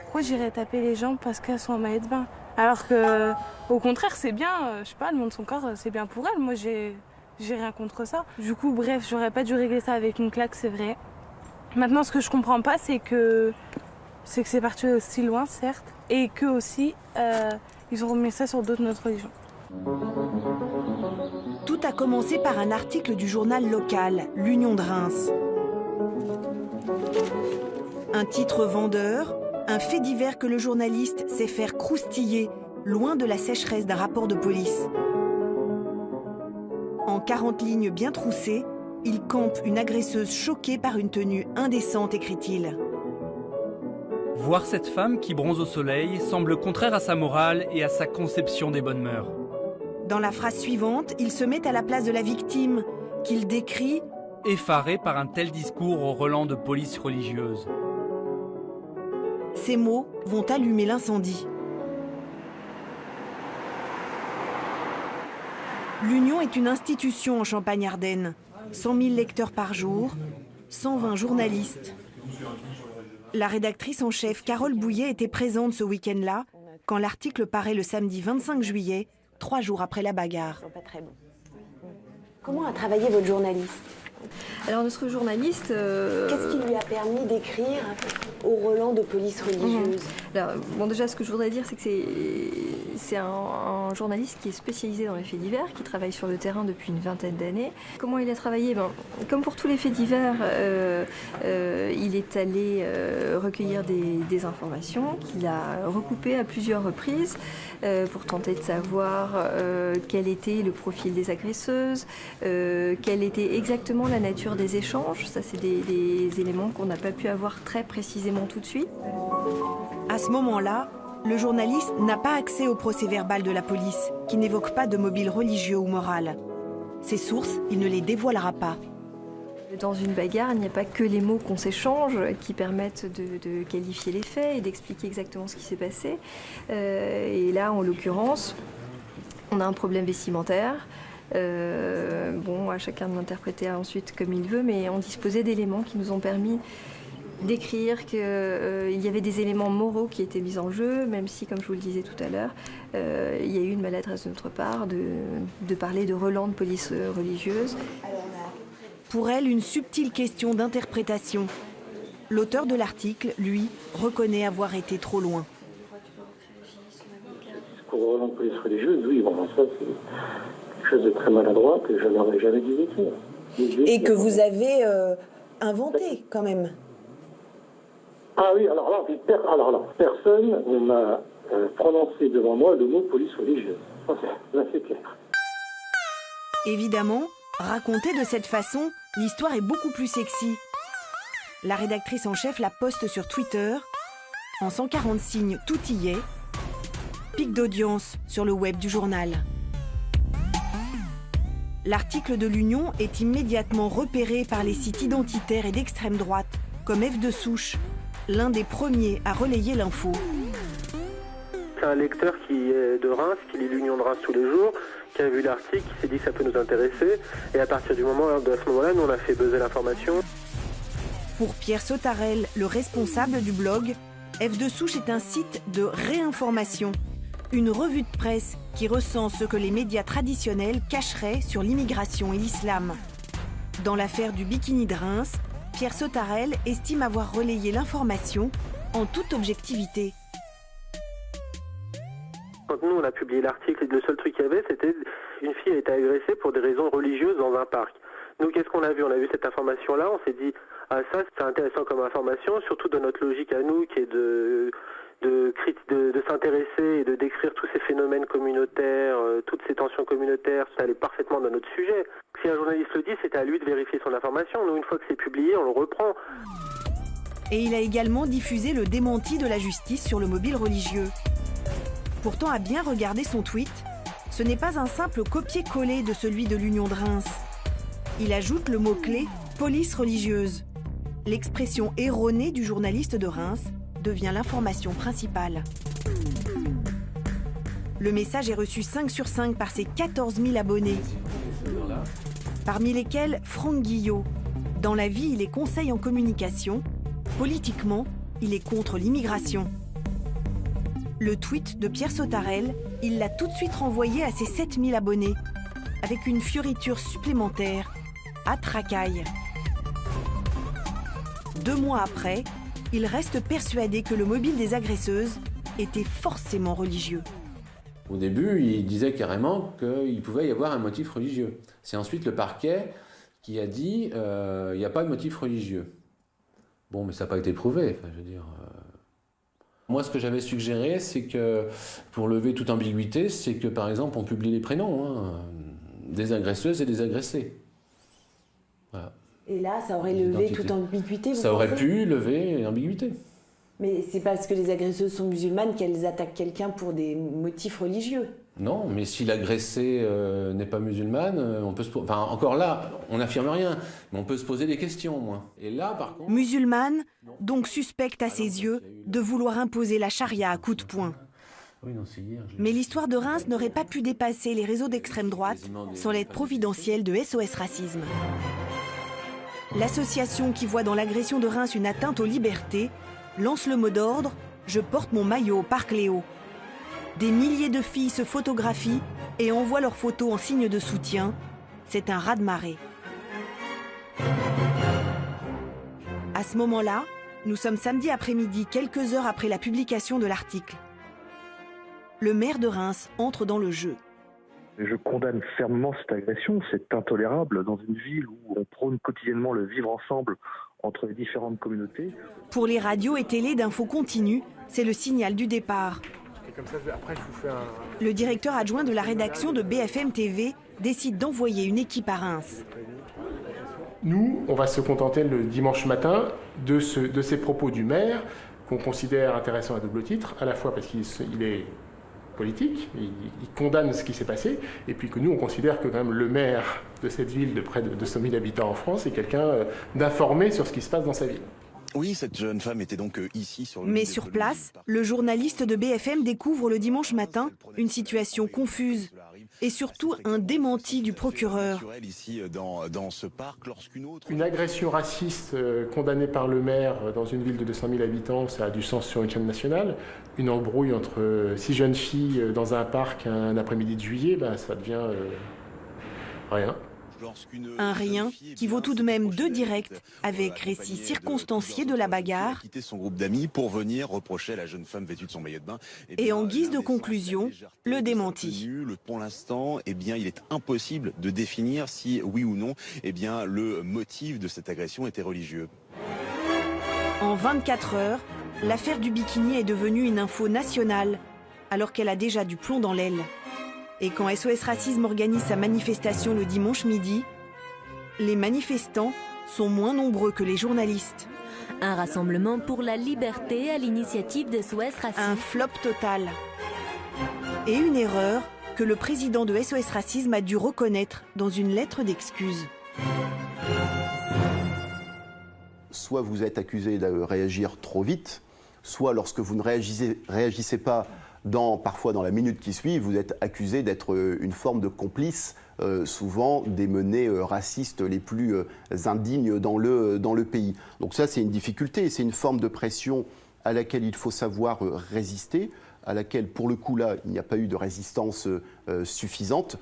Pourquoi j'irais taper les gens parce qu'elles sont en maillot de bain? Alors que, au contraire, c'est bien, je sais pas, elle montre son corps, c'est bien pour elle. Moi, j'ai rien contre ça. Du coup, bref, j'aurais pas dû régler ça avec une claque, c'est vrai. Maintenant, ce que je comprends pas, c'est que c'est parti aussi loin, certes, et que aussi, ils ont remis ça sur d'autres notre religion. Tout a commencé par un article du journal local, l'Union de Reims. Un titre vendeur, un fait divers que le journaliste sait faire croustiller, loin de la sécheresse d'un rapport de police. En 40 lignes bien troussées, il campe une agresseuse choquée par une tenue indécente, écrit-il. Voir cette femme qui bronze au soleil semble contraire à sa morale et à sa conception des bonnes mœurs. Dans la phrase suivante, il se met à la place de la victime, qu'il décrit effaré par un tel discours au relent de police religieuse. Ces mots vont allumer l'incendie. L'Union est une institution en Champagne-Ardenne. 100 000 lecteurs par jour, 120 journalistes. La rédactrice en chef Carole Bouillet était présente ce week-end-là, quand l'article paraît le samedi 25 juillet, 3 jours après la bagarre. Pas très bon. Comment a travaillé votre journaliste? Alors notre journaliste... Qu'est-ce qui lui a permis d'écrire au relent de police religieuse? Alors, bon, déjà, ce que je voudrais dire, c'est que c'est un journaliste qui est spécialisé dans les faits divers, qui travaille sur le terrain depuis une vingtaine d'années. Comment il a travaillé? Comme pour tous les faits divers, il est allé recueillir des informations qu'il a recoupées à plusieurs reprises pour tenter de savoir quel était le profil des agresseuses, quelle était exactement la nature des échanges. Ça, c'est des éléments qu'on n'a pas pu avoir très précisément tout de suite. À ce moment-là, le journaliste n'a pas accès au procès-verbal de la police, qui n'évoque pas de mobile religieux ou moral. Ses sources, il ne les dévoilera pas. Dans une bagarre, il n'y a pas que les mots qu'on s'échange qui permettent de qualifier les faits et d'expliquer exactement ce qui s'est passé. Et là, en l'occurrence, on a un problème vestimentaire. Bon, à chacun de l'interpréter ensuite comme il veut, mais on disposait d'éléments qui nous ont permis d'écrire qu'il y avait des éléments moraux qui étaient mis en jeu, même si, comme je vous le disais tout à l'heure, il y a eu une maladresse de notre part de parler de relent de police religieuse. Pour elle, une subtile question d'interprétation. L'auteur de l'article, lui, reconnaît avoir été trop loin. Pour relent de police religieuse, oui, bon, ça c'est quelque chose de très maladroit que je n'aurais jamais dû écrire. Et que vous avez inventé, quand même. Ah oui, alors là, personne ne m'a prononcé devant moi le mot police religieuse. Là, c'est clair. Évidemment, racontée de cette façon, l'histoire est beaucoup plus sexy. La rédactrice en chef la poste sur Twitter. En 140 signes, tout y est. Pic d'audience sur le web du journal. L'article de l'Union est immédiatement repéré par les sites identitaires et d'extrême droite, comme F de Souche, l'un des premiers à relayer l'info. C'est un lecteur qui est de Reims, qui lit l'Union de Reims tous les jours, qui a vu l'article, qui s'est dit que ça peut nous intéresser. Et à partir de ce moment-là, nous on a fait buzzer l'information. Pour Pierre Sautarel, le responsable du blog, F de Souche est un site de réinformation. Une revue de presse qui recense ce que les médias traditionnels cacheraient sur l'immigration et l'islam. Dans l'affaire du bikini de Reims, Pierre Sautarel estime avoir relayé l'information en toute objectivité. Quand nous on a publié l'article, le seul truc qu'il y avait, c'était une fille a été agressée pour des raisons religieuses dans un parc. Nous, qu'est-ce qu'on a vu? On a vu cette information-là, on s'est dit « Ah ça, c'est intéressant comme information, surtout dans notre logique à nous qui est de s'intéresser et de décrire tous ces phénomènes communautaires, toutes ces tensions communautaires, ça allait parfaitement dans notre sujet. Si un journaliste le dit, c'est à lui de vérifier son information. Nous, une fois que c'est publié, on le reprend. » Et il a également diffusé le démenti de la justice sur le mobile religieux. Pourtant, à bien regarder son tweet, ce n'est pas un simple copier-coller de celui de l'Union de Reims. Il ajoute le mot-clé « police religieuse ». L'expression erronée du journaliste de Reims devient l'information principale. Le message est reçu 5 sur 5 par ses 14 000 abonnés, parmi lesquels Franck Guillot, Dans la vie, il est conseil en communication. Politiquement, il est contre l'immigration. Le tweet de Pierre Sautarel, il l'a tout de suite renvoyé à ses 7000 abonnés, avec une fioriture supplémentaire, à Tracaille. 2 mois après, il reste persuadé que le mobile des agresseuses était forcément religieux. Au début, il disait carrément qu'il pouvait y avoir un motif religieux. C'est ensuite le parquet qui a dit il n'y a pas de motif religieux. Bon, mais ça n'a pas été prouvé. Enfin, je veux dire, Moi, ce que j'avais suggéré, c'est que, pour lever toute ambiguïté, c'est que, par exemple, on publie les prénoms des agresseuses et des agressés. Voilà. Et là, ça aurait levé toute ambiguïté, ça aurait pu lever l'ambiguïté. Mais c'est parce que les agresseuses sont musulmanes qu'elles attaquent quelqu'un pour des motifs religieux. Non, mais si l'agressée n'est pas musulmane, on peut se enfin, encore là, on n'affirme rien, mais on peut se poser des questions, moi. Et là, par contre... Musulmane, donc suspecte à ses yeux de vouloir imposer la charia à coups de poing. Mais l'histoire de Reims n'aurait pas pu dépasser les réseaux d'extrême droite sans l'aide providentielle de SOS Racisme. L'association qui voit dans l'agression de Reims une atteinte aux libertés lance le mot d'ordre « Je porte mon maillot au Parc Léo ». Des milliers de filles se photographient et envoient leurs photos en signe de soutien. C'est un raz-de-marée. À ce moment-là, nous sommes samedi après-midi, quelques heures après la publication de l'article. Le maire de Reims entre dans le jeu. Je condamne fermement cette agression. C'est intolérable dans une ville où on prône quotidiennement le vivre ensemble entre les différentes communautés. Pour les radios et télé d'infos continues, c'est le signal du départ. Comme ça, après, je vous fais Le directeur adjoint de la rédaction de BFM TV décide d'envoyer une équipe à Reims. Nous, on va se contenter le dimanche matin de ces propos du maire qu'on considère intéressants à double titre, à la fois parce qu'il est politique, il condamne ce qui s'est passé, et puis que nous, on considère que quand même le maire de cette ville de près de 200 000 habitants en France est quelqu'un d'informé sur ce qui se passe dans sa ville. Oui, cette jeune femme était donc ici sur... Mais sur place, le journaliste de BFM découvre le dimanche matin une situation confuse et surtout un démenti du procureur. Une agression raciste condamnée par le maire dans une ville de 200 000 habitants, ça a du sens sur une chaîne nationale. Une embrouille entre 6 jeunes filles dans un parc un après-midi de juillet, ça devient rien. Un rien qui vaut tout de même 2 directs avec récit circonstancié de la bagarre. Quitté son groupe d'amis pour venir reprocher à la jeune femme vêtue de son maillot de bain. Et en guise de conclusion, le démenti. Pour l'instant, il est impossible de définir si oui ou non, le motif de cette agression était religieux. En 24 heures, l'affaire du bikini est devenue une info nationale, alors qu'elle a déjà du plomb dans l'aile. Et quand SOS Racisme organise sa manifestation le dimanche midi, les manifestants sont moins nombreux que les journalistes. Un rassemblement pour la liberté à l'initiative de SOS Racisme. Un flop total. Et une erreur que le président de SOS Racisme a dû reconnaître dans une lettre d'excuse. Soit vous êtes accusé de réagir trop vite, soit lorsque vous ne réagissez pas parfois dans la minute qui suit, vous êtes accusé d'être une forme de complice, souvent des menées racistes les plus indignes dans le pays. Donc ça, c'est une difficulté, c'est une forme de pression à laquelle il faut savoir résister, à laquelle, pour le coup, là, il n'y a pas eu de résistance suffisante,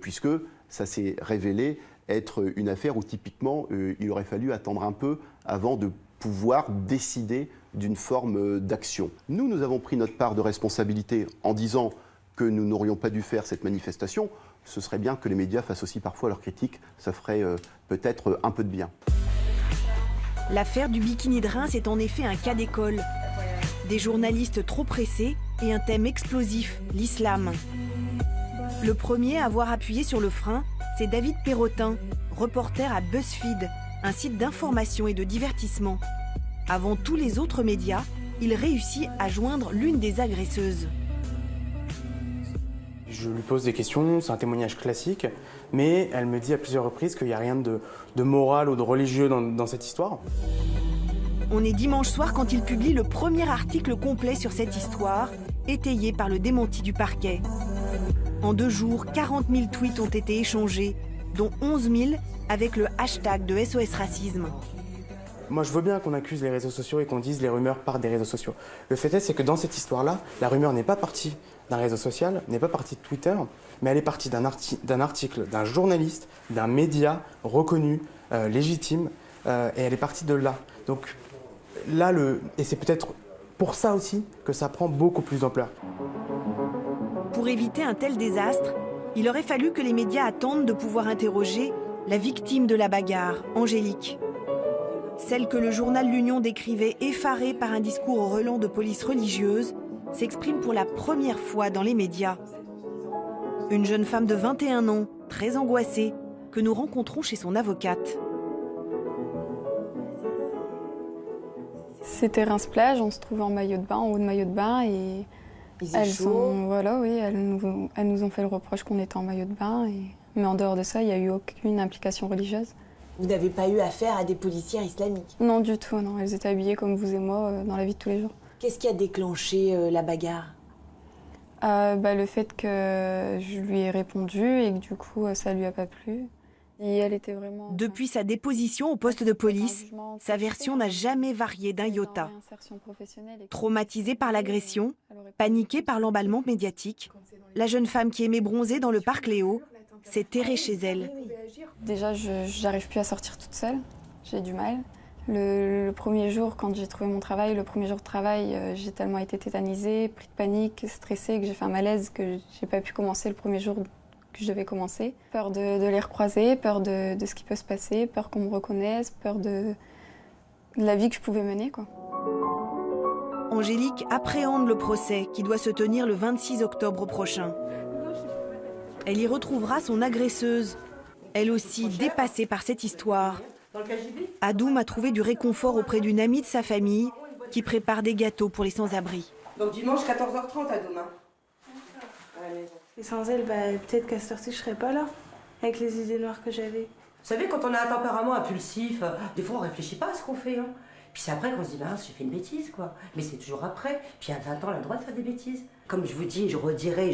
puisque ça s'est révélé être une affaire où, typiquement, il aurait fallu attendre un peu avant de pouvoir décider d'une forme d'action. Nous avons pris notre part de responsabilité en disant que nous n'aurions pas dû faire cette manifestation. Ce serait bien que les médias fassent aussi parfois leurs critiques, ça ferait peut-être un peu de bien. L'affaire du bikini de Reims est en effet un cas d'école. Des journalistes trop pressés et un thème explosif, l'islam. Le premier à avoir appuyé sur le frein, c'est David Perrotin, reporter à BuzzFeed, un site d'information et de divertissement. Avant tous les autres médias, il réussit à joindre l'une des agresseuses. Je lui pose des questions, c'est un témoignage classique, mais elle me dit à plusieurs reprises qu'il n'y a rien de moral ou de religieux dans cette histoire. On est dimanche soir quand il publie le premier article complet sur cette histoire, étayé par le démenti du parquet. En 2 jours, 40 000 tweets ont été échangés, dont 11 000 avec le hashtag de SOS Racisme. Moi, je veux bien qu'on accuse les réseaux sociaux et qu'on dise les rumeurs partent des réseaux sociaux. Le fait est, c'est que dans cette histoire-là, la rumeur n'est pas partie d'un réseau social, n'est pas partie de Twitter, mais elle est partie d'un article, d'un journaliste, d'un média reconnu, légitime, et elle est partie de là. Donc là, et c'est peut-être pour ça aussi que ça prend beaucoup plus d'ampleur. Pour éviter un tel désastre, il aurait fallu que les médias attendent de pouvoir interroger la victime de la bagarre, Angélique. Celle que le journal L'Union décrivait effarée par un discours au relent de police religieuse s'exprime pour la première fois dans les médias. Une jeune femme de 21 ans, très angoissée, que nous rencontrons chez son avocate. C'était Reims-Plage, on se trouvait en maillot de bain, en haut de maillot de bain et elles nous ont fait le reproche qu'on était en maillot de bain. Mais en dehors de ça, il n'y a eu aucune implication religieuse. Vous n'avez pas eu affaire à des policières islamiques? Non, du tout, non. Elles étaient habillées comme vous et moi dans la vie de tous les jours. Qu'est-ce qui a déclenché la bagarre? Le fait que je lui ai répondu et que du coup, ça lui a pas plu. Et elle était vraiment... Depuis sa déposition au poste de police, sa version n'a jamais varié d'un iota. Traumatisée par l'agression, paniquée par l'emballement médiatique, la jeune femme qui aimait bronzer dans le parc Léo s'est terrée chez elle. Déjà, je n'arrive plus à sortir toute seule. J'ai du mal. Le premier jour, quand j'ai trouvé mon travail, le premier jour de travail, j'ai tellement été tétanisée, pris de panique, stressée, que j'ai fait un malaise, que j'ai pas pu commencer le premier jour que je devais commencer. Peur de les recroiser, peur de ce qui peut se passer, peur qu'on me reconnaisse, peur de la vie que je pouvais mener, quoi. Angélique appréhende le procès qui doit se tenir le 26 octobre prochain. Elle y retrouvera son agresseuse, elle aussi dépassée par cette histoire. Adoum a trouvé du réconfort auprès d'une amie de sa famille qui prépare des gâteaux pour les sans-abri. Donc dimanche 14h30 Adoum. Et sans elle, peut-être qu'à cette heure-ci, je serais pas là, avec les idées noires que j'avais. Vous savez, quand on a un tempérament impulsif, des fois on réfléchit pas à ce qu'on fait. Hein. Puis c'est après qu'on se dit, j'ai fait une bêtise, quoi. Mais c'est toujours après. Puis à 20 ans, on a le droit de faire des bêtises. Comme je vous dis, je redirai,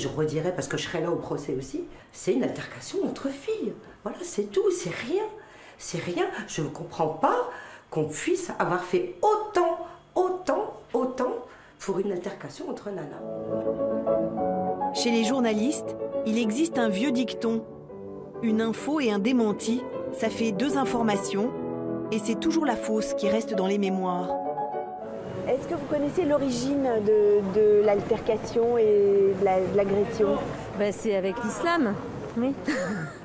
parce que je serai là au procès aussi, c'est une altercation entre filles. Voilà, c'est tout, c'est rien. C'est rien. Je ne comprends pas qu'on puisse avoir fait autant pour une altercation entre nanas. Chez les journalistes, il existe un vieux dicton. Une info et un démenti, ça fait deux informations, et c'est toujours la fausse qui reste dans les mémoires. Est-ce que vous connaissez l'origine de l'altercation et de l'agression? C'est avec l'islam, oui.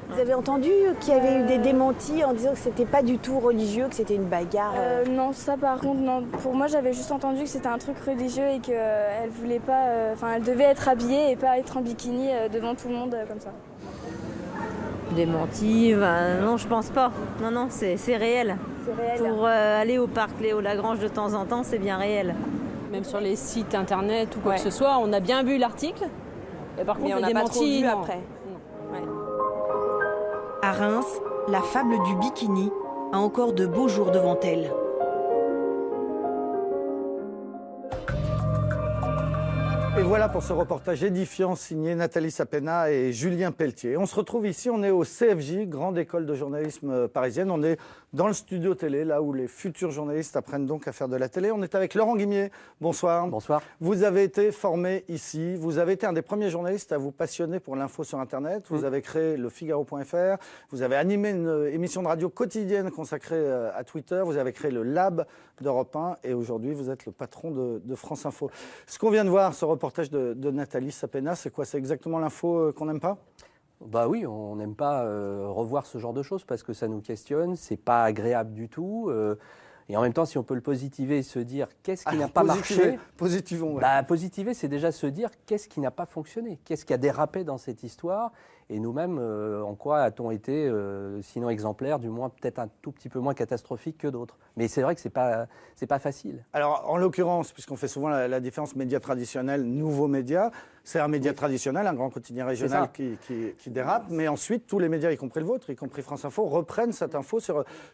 Vous avez entendu qu'il y avait eu des démentis en disant que c'était pas du tout religieux, que c'était une bagarre? Non, ça par contre, non. Pour moi, j'avais juste entendu que c'était un truc religieux et qu'elle voulait pas... elle devait être habillée et pas être en bikini devant tout le monde comme ça. Démenti, non, je pense pas. Non, c'est réel. C'est réel. Pour aller au parc Léo Lagrange de temps en temps, c'est bien réel. Même sur les sites internet ou quoi que ce soit, on a bien vu l'article. Par contre, mais on n'a pas trop vu après. À Reims, la fable du bikini a encore de beaux jours devant elle. Et voilà pour ce reportage édifiant signé Nathalie Sapena et Julien Pelletier. On se retrouve ici, on est au CFJ, Grande École de Journalisme Parisienne. On est dans le studio télé, là où les futurs journalistes apprennent donc à faire de la télé. On est avec Laurent Guimier. Bonsoir. Bonsoir. Vous avez été formé ici. Vous avez été un des premiers journalistes à vous passionner pour l'info sur Internet. Vous avez créé le Figaro.fr. Vous avez animé une émission de radio quotidienne consacrée à Twitter. Vous avez créé le Lab d'Europe 1. Et aujourd'hui, vous êtes le patron de France Info. Ce qu'on vient de voir, ce reportage de Nathalie Sapena, c'est quoi? C'est exactement l'info qu'on n'aime pas? Bah oui, on n'aime pas revoir ce genre de choses parce que ça nous questionne, c'est pas agréable du tout. Et en même temps, si on peut le positiver et se dire qu'est-ce qui n'a pas marché. Positivons, ouais. Positiver, c'est déjà se dire qu'est-ce qui n'a pas fonctionné, qu'est-ce qui a dérapé dans cette histoire. Et nous-mêmes, en quoi a-t-on été, sinon exemplaires, du moins peut-être un tout petit peu moins catastrophique que d'autres. Mais c'est vrai que c'est pas facile. Alors, en l'occurrence, puisqu'on fait souvent la différence médias traditionnels, nouveaux médias, c'est un média traditionnel, un grand quotidien régional qui dérape, mais ensuite, tous les médias, y compris le vôtre, y compris France Info, reprennent cette info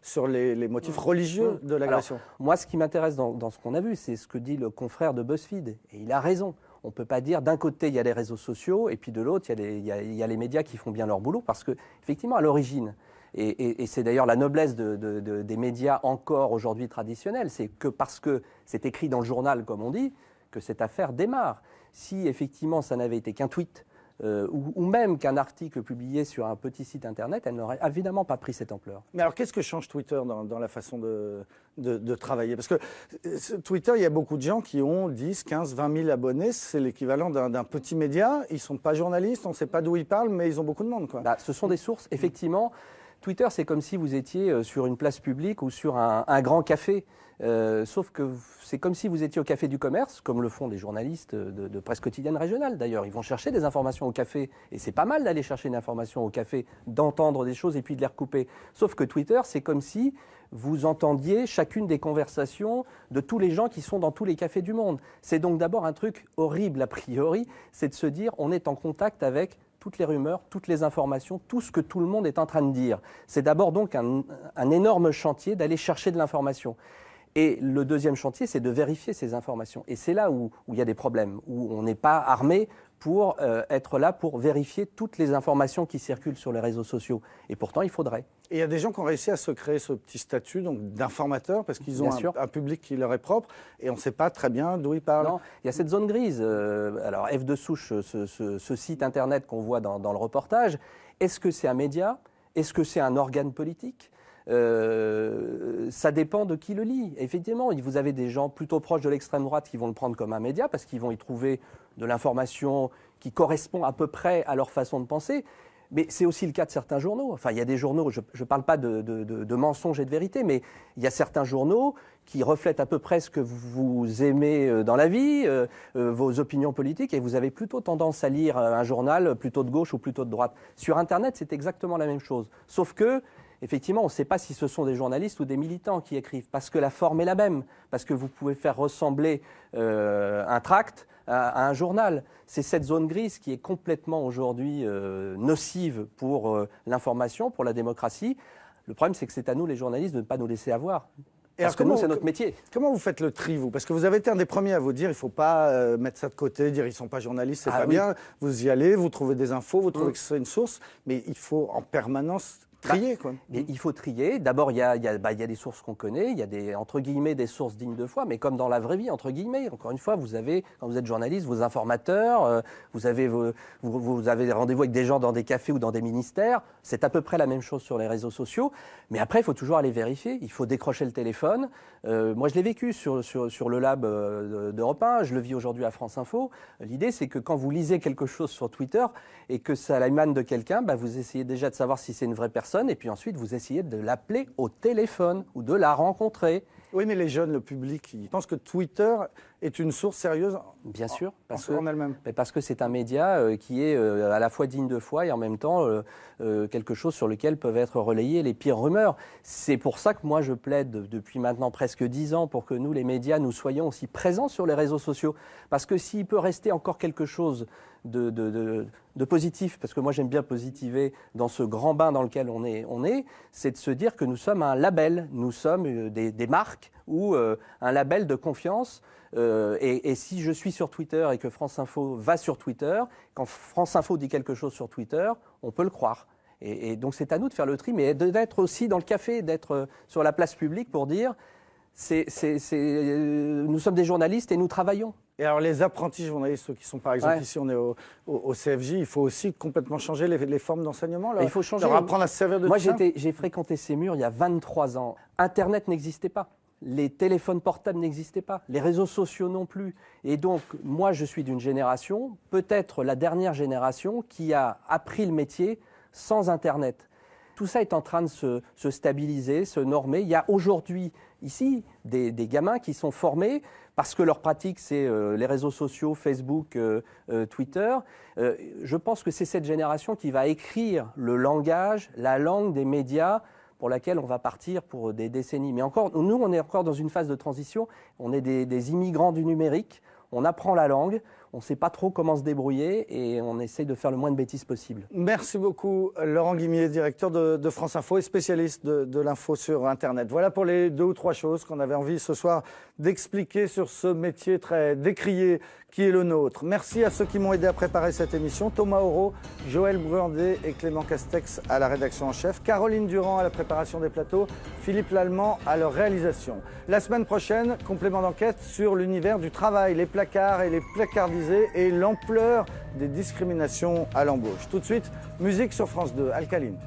sur les motifs religieux de l'agression. Moi, ce qui m'intéresse dans ce qu'on a vu, c'est ce que dit le confrère de BuzzFeed, et il a raison. On ne peut pas dire d'un côté il y a les réseaux sociaux et puis de l'autre il y a les médias qui font bien leur boulot parce que effectivement à l'origine Et c'est d'ailleurs la noblesse des médias encore aujourd'hui traditionnels, c'est que parce que c'est écrit dans le journal, comme on dit, que cette affaire démarre. Si effectivement ça n'avait été qu'un tweet, ou même qu'un article publié sur un petit site internet, elle n'aurait évidemment pas pris cette ampleur. Mais alors qu'est-ce que change Twitter dans la façon de travailler? Parce que Twitter, il y a beaucoup de gens qui ont 10, 15, 20 000 abonnés, c'est l'équivalent d'un petit média, ils ne sont pas journalistes, on ne sait pas d'où ils parlent, mais ils ont beaucoup de monde, quoi. Bah, ce sont des sources, effectivement. Twitter, c'est comme si vous étiez sur une place publique ou sur un grand café. Sauf que c'est comme si vous étiez au café du commerce, comme le font les journalistes de presse quotidienne régionale d'ailleurs. Ils vont chercher des informations au café, et c'est pas mal d'aller chercher une information au café, d'entendre des choses et puis de les recouper. Sauf que Twitter, c'est comme si vous entendiez chacune des conversations de tous les gens qui sont dans tous les cafés du monde. C'est donc d'abord un truc horrible a priori, c'est de se dire on est en contact avec toutes les rumeurs, toutes les informations, tout ce que tout le monde est en train de dire. C'est d'abord donc un énorme chantier d'aller chercher de l'information. Et le deuxième chantier, c'est de vérifier ces informations. Et c'est là où il y a des problèmes, où on n'est pas armé pour être là pour vérifier toutes les informations qui circulent sur les réseaux sociaux. Et pourtant, il faudrait. Et il y a des gens qui ont réussi à se créer ce petit statut d'informateurs parce qu'ils ont un public qui leur est propre et on ne sait pas très bien d'où ils parlent. Non, il y a cette zone grise. Alors, F de Souche, ce site internet qu'on voit dans le reportage, est-ce que c'est un média? Est-ce que c'est un organe politique? Ça dépend de qui le lit. Effectivement, vous avez des gens plutôt proches de l'extrême droite qui vont le prendre comme un média parce qu'ils vont y trouver de l'information qui correspond à peu près à leur façon de penser. Mais c'est aussi le cas de certains journaux. Enfin, il y a des journaux, je ne parle pas de mensonges et de vérité, mais il y a certains journaux qui reflètent à peu près ce que vous aimez dans la vie, vos opinions politiques, et vous avez plutôt tendance à lire un journal plutôt de gauche ou plutôt de droite. Sur Internet, c'est exactement la même chose. Sauf que, effectivement, on ne sait pas si ce sont des journalistes ou des militants qui écrivent, parce que la forme est la même, parce que vous pouvez faire ressembler un tract à un journal. C'est cette zone grise qui est complètement aujourd'hui nocive pour l'information, pour la démocratie. Le problème, c'est que c'est à nous, les journalistes, de ne pas nous laisser avoir. Parce que nous, c'est notre métier. Comment vous faites le tri, vous? Parce que vous avez été un des premiers à vous dire il ne faut pas mettre ça de côté, dire ils ne sont pas journalistes, c'est pas bien. Vous y allez, vous trouvez des infos, vous trouvez que c'est une source, mais il faut en permanence trier, quoi. Et il faut trier. D'abord, il y a des sources qu'on connaît, il y a des, entre guillemets, des sources dignes de foi, mais comme dans la vraie vie, entre guillemets. Encore une fois, vous avez, quand vous êtes journaliste, vos informateurs, vous avez rendez-vous avec des gens dans des cafés ou dans des ministères. C'est à peu près la même chose sur les réseaux sociaux. Mais après, il faut toujours aller vérifier. Il faut décrocher le téléphone. Moi, je l'ai vécu sur le lab d'Europe 1. Je le vis aujourd'hui à France Info. L'idée, c'est que quand vous lisez quelque chose sur Twitter et que ça émane de quelqu'un, vous essayez déjà de savoir si c'est une vraie personne. Et puis ensuite, vous essayez de l'appeler au téléphone ou de la rencontrer. Oui, mais les jeunes, le public, ils pensent que Twitter est une source sérieuse. Bien sûr, en elle-même. Parce que c'est un média qui est à la fois digne de foi et en même temps quelque chose sur lequel peuvent être relayées les pires rumeurs. C'est pour ça que moi je plaide depuis maintenant presque 10 ans pour que nous, les médias, nous soyons aussi présents sur les réseaux sociaux. Parce que s'il peut rester encore quelque chose de positif, parce que moi j'aime bien positiver dans ce grand bain dans lequel on est, c'est de se dire que nous sommes un label, nous sommes des marques ou un label de confiance. Et si je suis sur Twitter et que France Info va sur Twitter, quand France Info dit quelque chose sur Twitter, on peut le croire. Et donc c'est à nous de faire le tri, mais d'être aussi dans le café, d'être sur la place publique pour dire nous sommes des journalistes et nous travaillons. Et alors les apprentis journalistes, ceux qui sont par exemple ici, on est au CFJ, il faut aussi complètement changer les formes d'enseignement. Il faut changer. Leur apprendre à se servir de Moi, tout ça. j'ai fréquenté ces murs il y a 23 ans. Internet n'existait pas. Les téléphones portables n'existaient pas. Les réseaux sociaux non plus. Et donc, moi, je suis d'une génération, peut-être la dernière génération, qui a appris le métier sans Internet. Tout ça est en train de se stabiliser, se normer. Il y a aujourd'hui, ici, des gamins qui sont formés parce que leur pratique, c'est les réseaux sociaux, Facebook, Twitter. Je pense que c'est cette génération qui va écrire le langage, la langue des médias pour laquelle on va partir pour des décennies. Mais encore, nous, on est encore dans une phase de transition. On est des immigrants du numérique. on apprend la langue, on ne sait pas trop comment se débrouiller et on essaye de faire le moins de bêtises possible. Merci beaucoup Laurent Guimier, directeur de France Info et spécialiste de l'info sur Internet. Voilà pour les 2 ou 3 choses qu'on avait envie ce soir d'expliquer sur ce métier très décrié qui est le nôtre. Merci à ceux qui m'ont aidé à préparer cette émission. Thomas Auro, Joël Bruandé et Clément Castex à la rédaction en chef. Caroline Durand à la préparation des plateaux. Philippe Lallemand à leur réalisation. La semaine prochaine, complément d'enquête sur l'univers du travail, les placards et les placardisés et l'ampleur des discriminations à l'embauche. Tout de suite, musique sur France 2, Alcaline.